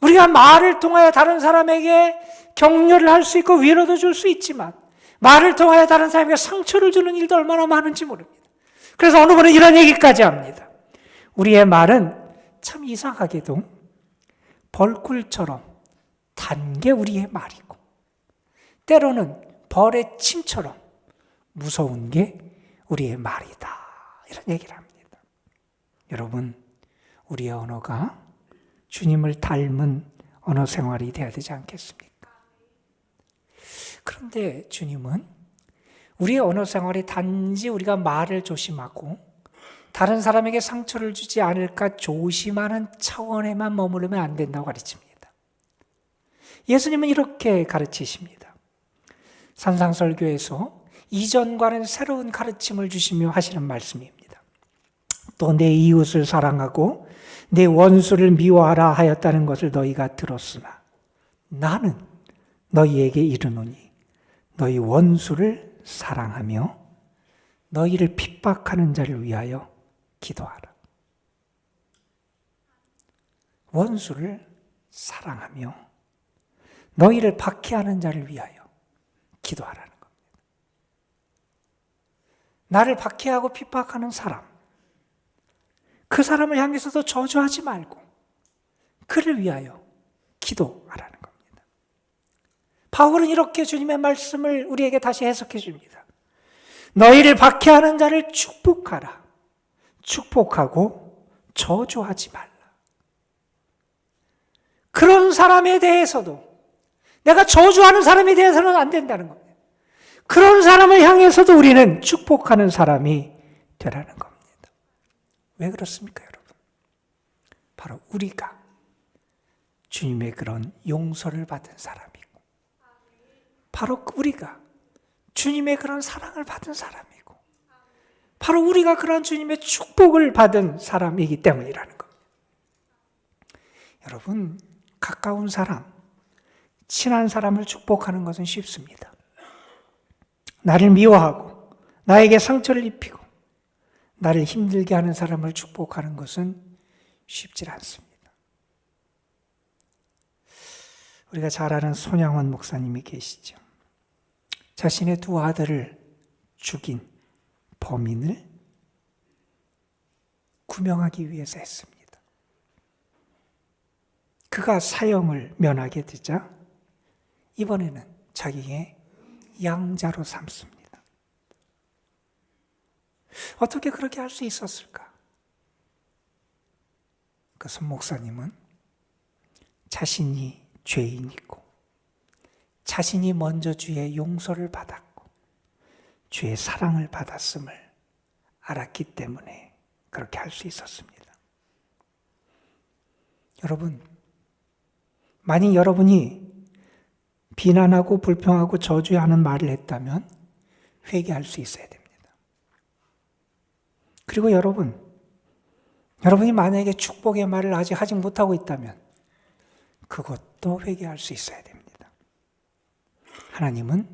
우리가 말을 통하여 다른 사람에게 격려를 할 수 있고 위로도 줄 수 있지만 말을 통하여 다른 사람에게 상처를 주는 일도 얼마나 많은지 모릅니다. 그래서 어느 분은 이런 얘기까지 합니다. 우리의 말은 참 이상하게도 벌꿀처럼 단 게 우리의 말이고 때로는 벌의 침처럼 무서운 게 우리의 말이다. 이런 얘기를 합니다. 여러분, 우리의 언어가 주님을 닮은 언어 생활이 되어야 되지 않겠습니까? 그런데 주님은 우리의 언어 생활이 단지 우리가 말을 조심하고 다른 사람에게 상처를 주지 않을까 조심하는 차원에만 머무르면 안 된다고 가르칩니다. 예수님은 이렇게 가르치십니다. 산상설교에서 이전과는 새로운 가르침을 주시며 하시는 말씀입니다. 또 내 이웃을 사랑하고 내 원수를 미워하라 하였다는 것을 너희가 들었으나 나는 너희에게 이르노니 너희 원수를 사랑하며 너희를 핍박하는 자를 위하여 기도하라. 원수를 사랑하며 너희를 박해하는 자를 위하여 기도하라는 겁니다. 나를 박해하고 핍박하는 사람, 그 사람을 향해서도 저주하지 말고 그를 위하여 기도하라는 겁니다. 바울은 이렇게 주님의 말씀을 우리에게 다시 해석해 줍니다. 너희를 박해하는 자를 축복하라. 축복하고 저주하지 말라. 그런 사람에 대해서도, 내가 저주하는 사람에 대해서는 안 된다는 겁니다. 그런 사람을 향해서도 우리는 축복하는 사람이 되라는 겁니다. 왜 그렇습니까, 여러분? 바로 우리가 주님의 그런 용서를 받은 사람이고, 바로 우리가 주님의 그런 사랑을 받은 사람이고, 바로 우리가 그런 주님의 축복을 받은 사람이기 때문이라는 겁니다. 여러분, 가까운 사람, 친한 사람을 축복하는 것은 쉽습니다. 나를 미워하고 나에게 상처를 입히고 나를 힘들게 하는 사람을 축복하는 것은 쉽지 않습니다. 우리가 잘 아는 손양원 목사님이 계시죠. 자신의 두 아들을 죽인 범인을 구명하기 위해서 했습니다. 그가 사형을 면하게 되자 이번에는 자기의 양자로 삼습니다. 어떻게 그렇게 할 수 있었을까? 그 손 목사님은 자신이 죄인이고 자신이 먼저 주의 용서를 받았고 주의 사랑을 받았음을 알았기 때문에 그렇게 할 수 있었습니다. 여러분, 만약 여러분이 비난하고 불평하고 저주하는 말을 했다면 회개할 수 있어야 됩니다. 그리고 여러분이 만약에 축복의 말을 아직 하지 못하고 있다면 그것도 회개할 수 있어야 됩니다. 하나님은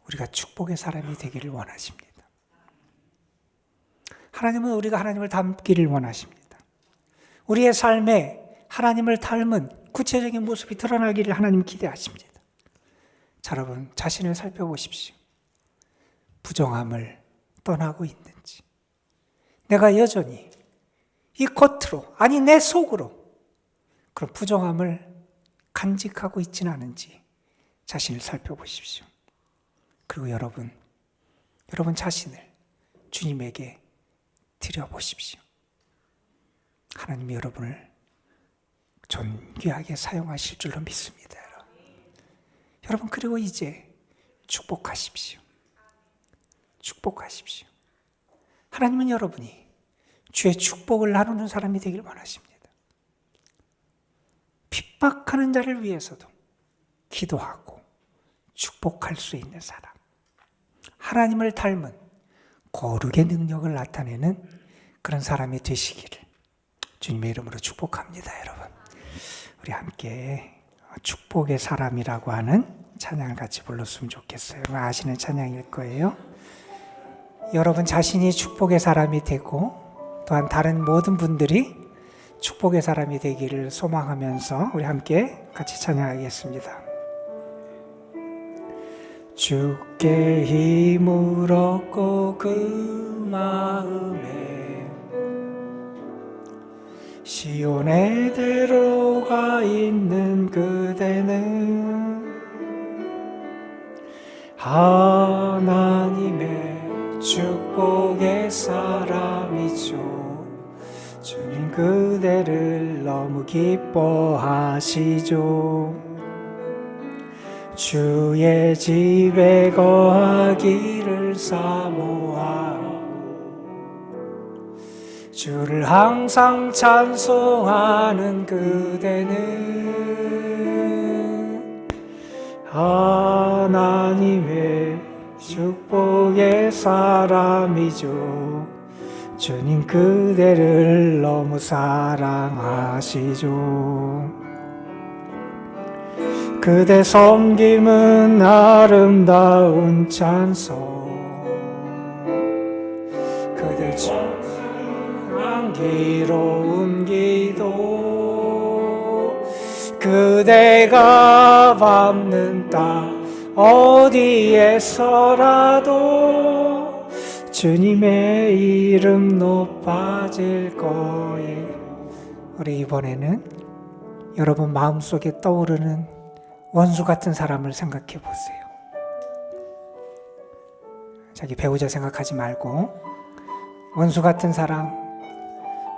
우리가 축복의 사람이 되기를 원하십니다. 하나님은 우리가 하나님을 닮기를 원하십니다. 우리의 삶에 하나님을 닮은 구체적인 모습이 드러나기를 하나님 기대하십니다. 자, 여러분 자신을 살펴보십시오. 부정함을 떠나고 있는지, 내가 여전히 이 겉으로, 아니 내 속으로 그런 부정함을 간직하고 있지는 않은지 자신을 살펴보십시오. 그리고 여러분 자신을 주님에게 드려보십시오. 하나님이 여러분을 존귀하게 사용하실 줄로 믿습니다. 여러분, 그리고 이제 축복하십시오. 축복하십시오. 하나님은 여러분이 주의 축복을 나누는 사람이 되길 원하십니다. 핍박하는 자를 위해서도 기도하고 축복할 수 있는 사람, 하나님을 닮은 거룩의 능력을 나타내는 그런 사람이 되시기를 주님의 이름으로 축복합니다. 여러분, 우리 함께 축복의 사람이라고 하는 찬양을 같이 불렀으면 좋겠어요. 아시는 찬양일 거예요. 여러분 자신이 축복의 사람이 되고 또한 다른 모든 분들이 축복의 사람이 되기를 소망하면서 우리 함께 같이 찬양하겠습니다. 주께 힘을 얻고 그 마음에 시온에 들어가 있는 그대는 하나님의 축복의 사람이죠. 주님 그대를 너무 기뻐하시죠. 주의 집에 거하기를 사모하고 주를 항상 찬송하는 그대는 하나님의 축복의 사람이죠. 주님 그대를 너무 사랑하시죠. 그대 섬김은 아름다운 찬송, 그대 향기로운 기도, 그대가 밟는 땅 어디에서라도 주님의 이름 높아질 거예요. 우리 이번에는 여러분 마음속에 떠오르는 원수 같은 사람을 생각해 보세요. 자기 배우자 생각하지 말고 원수 같은 사람,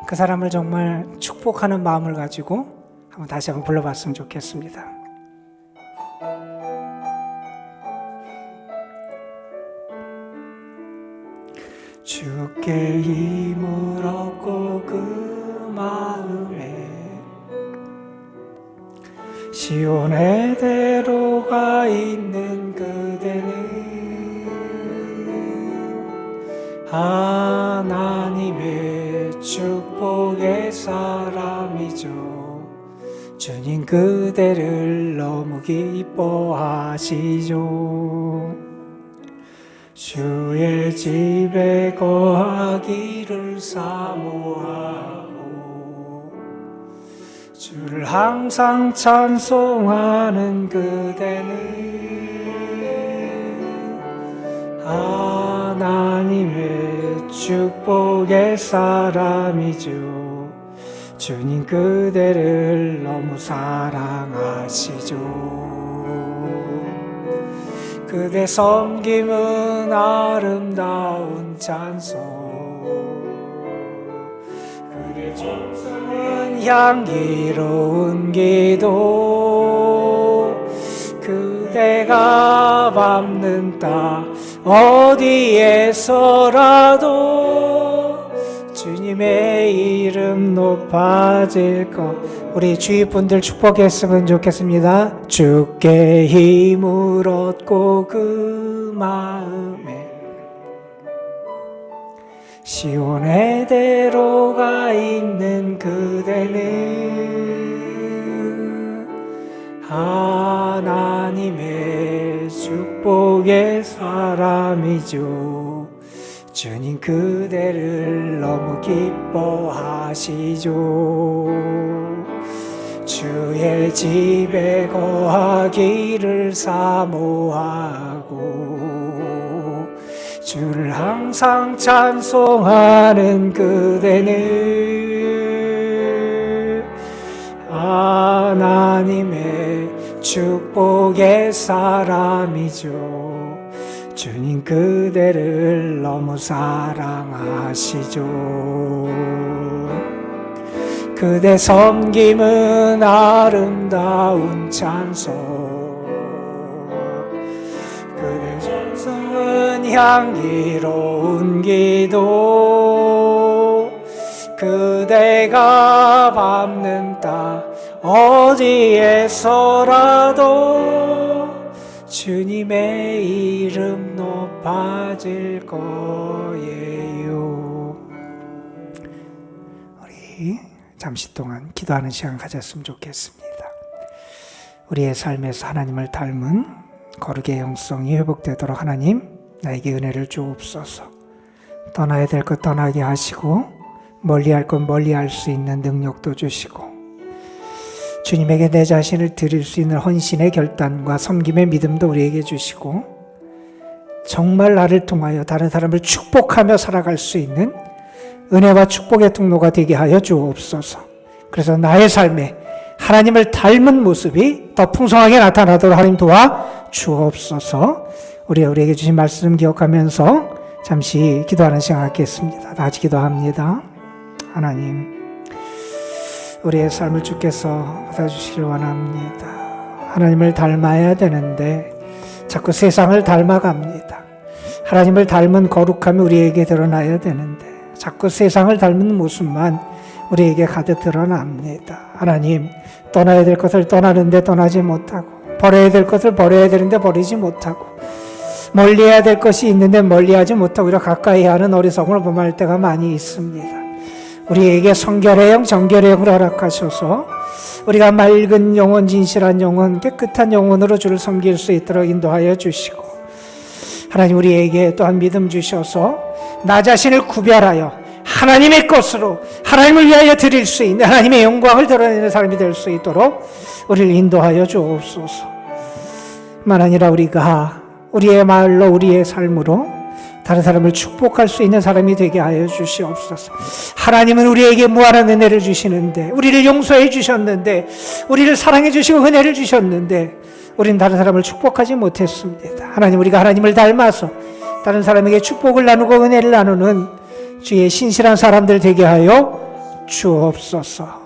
그 사람을 정말 축복하는 마음을 가지고 다시 한번 불러봤으면 좋겠습니다. 주께 힘을 얻고 그 마음에 시온에 들어가 있는 그대는 하나님의 축복의 사람이죠. 주님 그대를 너무 기뻐하시죠. 주의 집에 거하기를 사모하고 주를 항상 찬송하는 그대는 하나님의 축복의 사람이죠. 주님 그대를 너무 사랑하시죠. 그대 섬김은 아름다운 찬송, 그대 정성은 향기로운 기도, 그대가 밟는 땅 어디에서라도 주님의 이름 높아질 것. 우리 주위 분들 축복했으면 좋겠습니다. 주께 힘을 얻고 그 마음에 시온의 대로가 있는 그대는 하나님의 축복의 사람이죠. 주님 그대를 너무 기뻐하시죠. 주의 집에 거하기를 사모하고 주를 항상 찬송하는 그대는 하나님의 축복의 사람이죠. 주님 그대를 너무 사랑하시죠. 그대 섬김은 아름다운 찬송, 그대 정성은 향기로운 기도. 그대가 밟는 땅 어디에서라도 주님의 이름 높아질 거예요. 우리 잠시 동안 기도하는 시간 가졌으면 좋겠습니다. 우리의 삶에서 하나님을 닮은 거룩의 영성이 회복되도록 하나님 나에게 은혜를 주옵소서. 떠나야 될 것 떠나게 하시고 멀리할 것 멀리할 수 있는 능력도 주시고 주님에게 내 자신을 드릴 수 있는 헌신의 결단과 섬김의 믿음도 우리에게 주시고 정말 나를 통하여 다른 사람을 축복하며 살아갈 수 있는 은혜와 축복의 통로가 되게 하여 주옵소서. 그래서 나의 삶에 하나님을 닮은 모습이 더 풍성하게 나타나도록 하나님 도와 주옵소서. 우리에게 주신 말씀 기억하면서 잠시 기도하는 시간 갖겠습니다. 다 같이 기도합니다. 하나님, 우리의 삶을 주께서 받아주시길 원합니다. 하나님을 닮아야 되는데 자꾸 세상을 닮아갑니다. 하나님을 닮은 거룩함이 우리에게 드러나야 되는데 자꾸 세상을 닮은 모습만 우리에게 가득 드러납니다. 하나님, 떠나야 될 것을 떠나는데 떠나지 못하고 버려야 될 것을 버려야 되는데 버리지 못하고 멀리해야 될 것이 있는데 멀리하지 못하고 오히려 가까이 하는 어리석음을 범할 때가 많이 있습니다. 우리에게 성결의 영, 정결의 영을 허락하셔서 우리가 맑은 영혼, 진실한 영혼, 깨끗한 영혼으로 주를 섬길 수 있도록 인도하여 주시고 하나님 우리에게 또한 믿음 주셔서 나 자신을 구별하여 하나님의 것으로 하나님을 위하여 드릴 수 있는 하나님의 영광을 드러내는 사람이 될 수 있도록 우리를 인도하여 주옵소서. 만 아니라 우리가 우리의 말로 우리의 삶으로 다른 사람을 축복할 수 있는 사람이 되게 하여 주시옵소서. 하나님은 우리에게 무한한 은혜를 주시는데 우리를 용서해 주셨는데 우리를 사랑해 주시고 은혜를 주셨는데 우리는 다른 사람을 축복하지 못했습니다. 하나님, 우리가 하나님을 닮아서 다른 사람에게 축복을 나누고 은혜를 나누는 주의 신실한 사람들 되게 하여 주옵소서.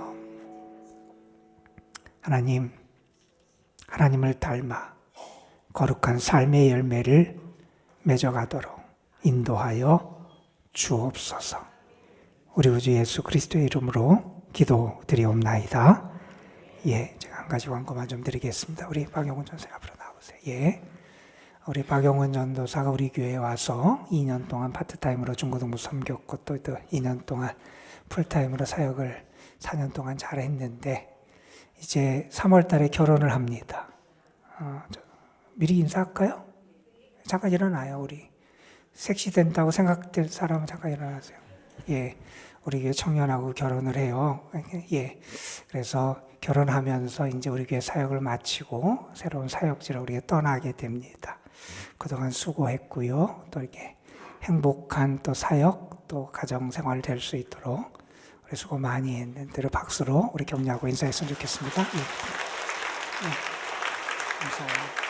하나님, 하나님을 닮아 거룩한 삶의 열매를 맺어가도록 인도하여 주옵소서. 우리 구주 예수 그리스도의 이름으로 기도드리옵나이다. 예, 제가 한 가지 광고만 좀 드리겠습니다. 우리 박영훈 전사 앞으로 나오세요. 예, 우리 박영훈 전도사가 우리 교회에 와서 2년 동안 파트타임으로 중고등부 섬겼고 또 2년 동안 풀타임으로 사역을 4년 동안 잘했는데 이제 3월 달에 결혼을 합니다. 미리 인사할까요? 잠깐 일어나요. 우리 섹시된다고 생각될 사람은 잠깐 일어나세요. 예, 우리 교회 청년하고 결혼을 해요. 예, 그래서 결혼하면서 이제 우리 교회 사역을 마치고 새로운 사역지로 우리가 떠나게 됩니다. 그동안 수고했고요. 또 이렇게 행복한 또 사역, 또 가정 생활 될 수 있도록 우리 수고 많이 했는데 박수로 우리 격려하고 인사했으면 좋겠습니다. 예. 예. 감사합니다.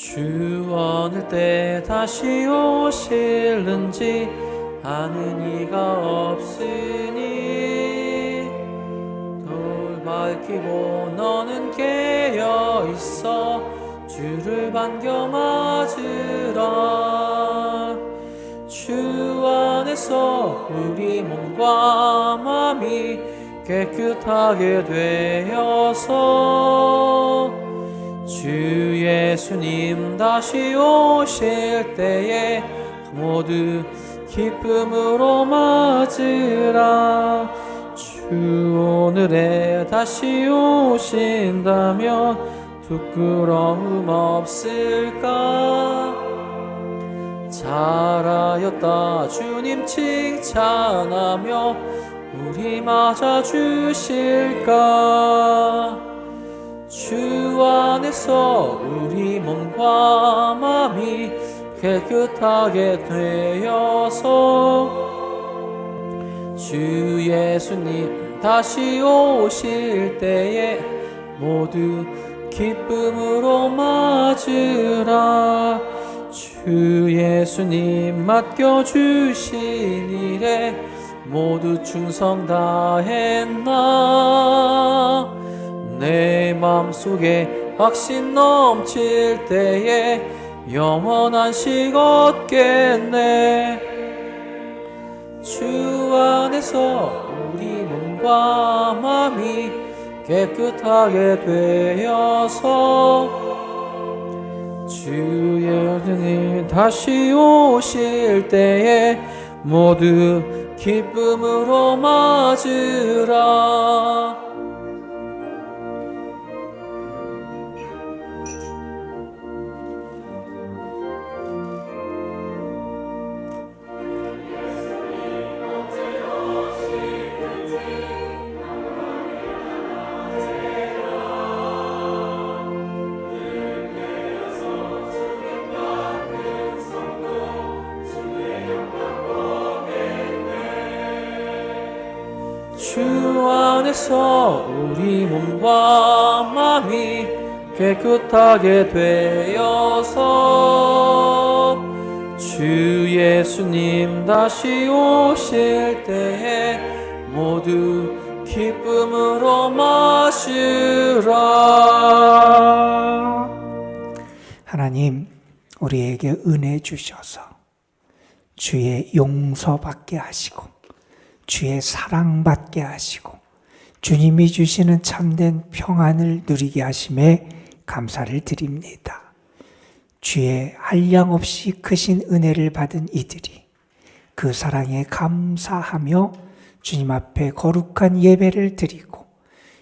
주 어느 때 다시 오실는지 아는 이가 없으니 돌 밝히고 너는 깨어 있어 주를 반겨 맞으라. 주 안에서 우리 몸과 마음이 깨끗하게 되어서 주 예수님 다시 오실 때에 모두 기쁨으로 맞으라. 주 오늘에 다시 오신다면 부끄러움 없을까? 잘하였다 주님 칭찬하며 우리 맞아주실까? 주 안에서 우리 몸과 마음이 깨끗하게 되어서 주 예수님 다시 오실 때에 모두 기쁨으로 맞으라. 주 예수님 맡겨주신 일에 모두 충성 다했나. 내 맘속에 확신 넘칠 때에 영원한 식 얻겠네. 주 안에서 우리 몸과 마음이 깨끗하게 되어서 주 예수님 다시 오실 때에 모두 기쁨으로 맞으라. 주 안에서 우리 몸과 마음이 깨끗하게 되어서 주 예수님 다시 오실 때에 모두 기쁨으로 마시라. 하나님, 우리에게 은혜 주셔서 주의 용서받게 하시고 주의 사랑받게 하시고 주님이 주시는 참된 평안을 누리게 하심에 감사를 드립니다. 주의 한량없이 크신 은혜를 받은 이들이 그 사랑에 감사하며 주님 앞에 거룩한 예배를 드리고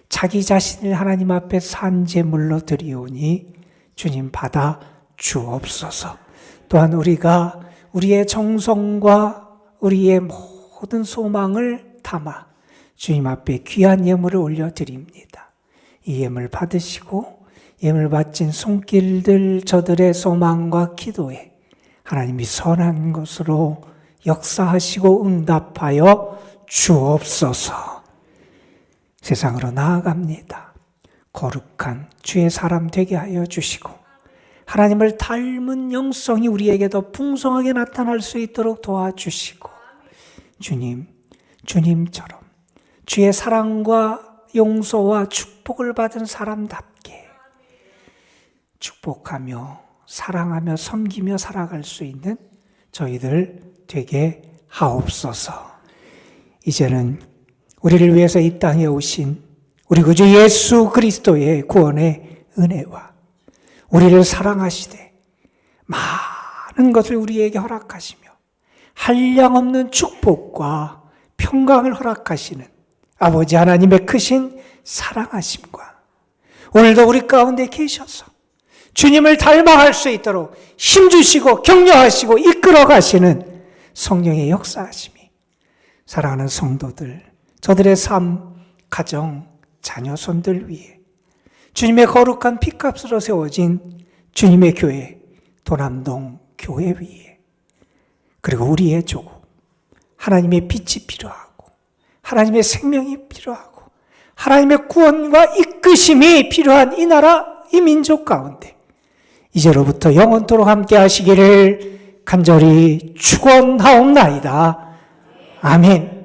자기 자신을 하나님 앞에 산제물로 드리오니 주님 받아 주옵소서. 또한 우리가 우리의 정성과 우리의 모든 소망을 담아 주님 앞에 귀한 예물을 올려드립니다. 이 예물 받으시고 예물 바친 손길들 저들의 소망과 기도에 하나님이 선한 것으로 역사하시고 응답하여 주옵소서. 세상으로 나아갑니다. 거룩한 주의 사람 되게 하여 주시고 하나님을 닮은 영성이 우리에게 더 풍성하게 나타날 수 있도록 도와주시고 주님처럼 주의 사랑과 용서와 축복을 받은 사람답게 축복하며 사랑하며 섬기며 살아갈 수 있는 저희들 되게 하옵소서. 이제는 우리를 위해서 이 땅에 오신 우리 구주 예수 그리스도의 구원의 은혜와 우리를 사랑하시되 많은 것을 우리에게 허락하시며 한량없는 축복과 평강을 허락하시는 아버지 하나님의 크신 사랑하심과 오늘도 우리 가운데 계셔서 주님을 닮아갈 수 있도록 힘주시고 격려하시고 이끌어 가시는 성령의 역사하심이 사랑하는 성도들, 저들의 삶, 가정, 자녀손들 위해 주님의 거룩한 피값으로 세워진 주님의 교회, 도남동 교회 위에 그리고 우리의 조국, 하나님의 빛이 필요하고 하나님의 생명이 필요하고 하나님의 구원과 이끄심이 필요한 이 나라, 이 민족 가운데 이제로부터 영원토록 함께 하시기를 간절히 축원하옵나이다. 아멘.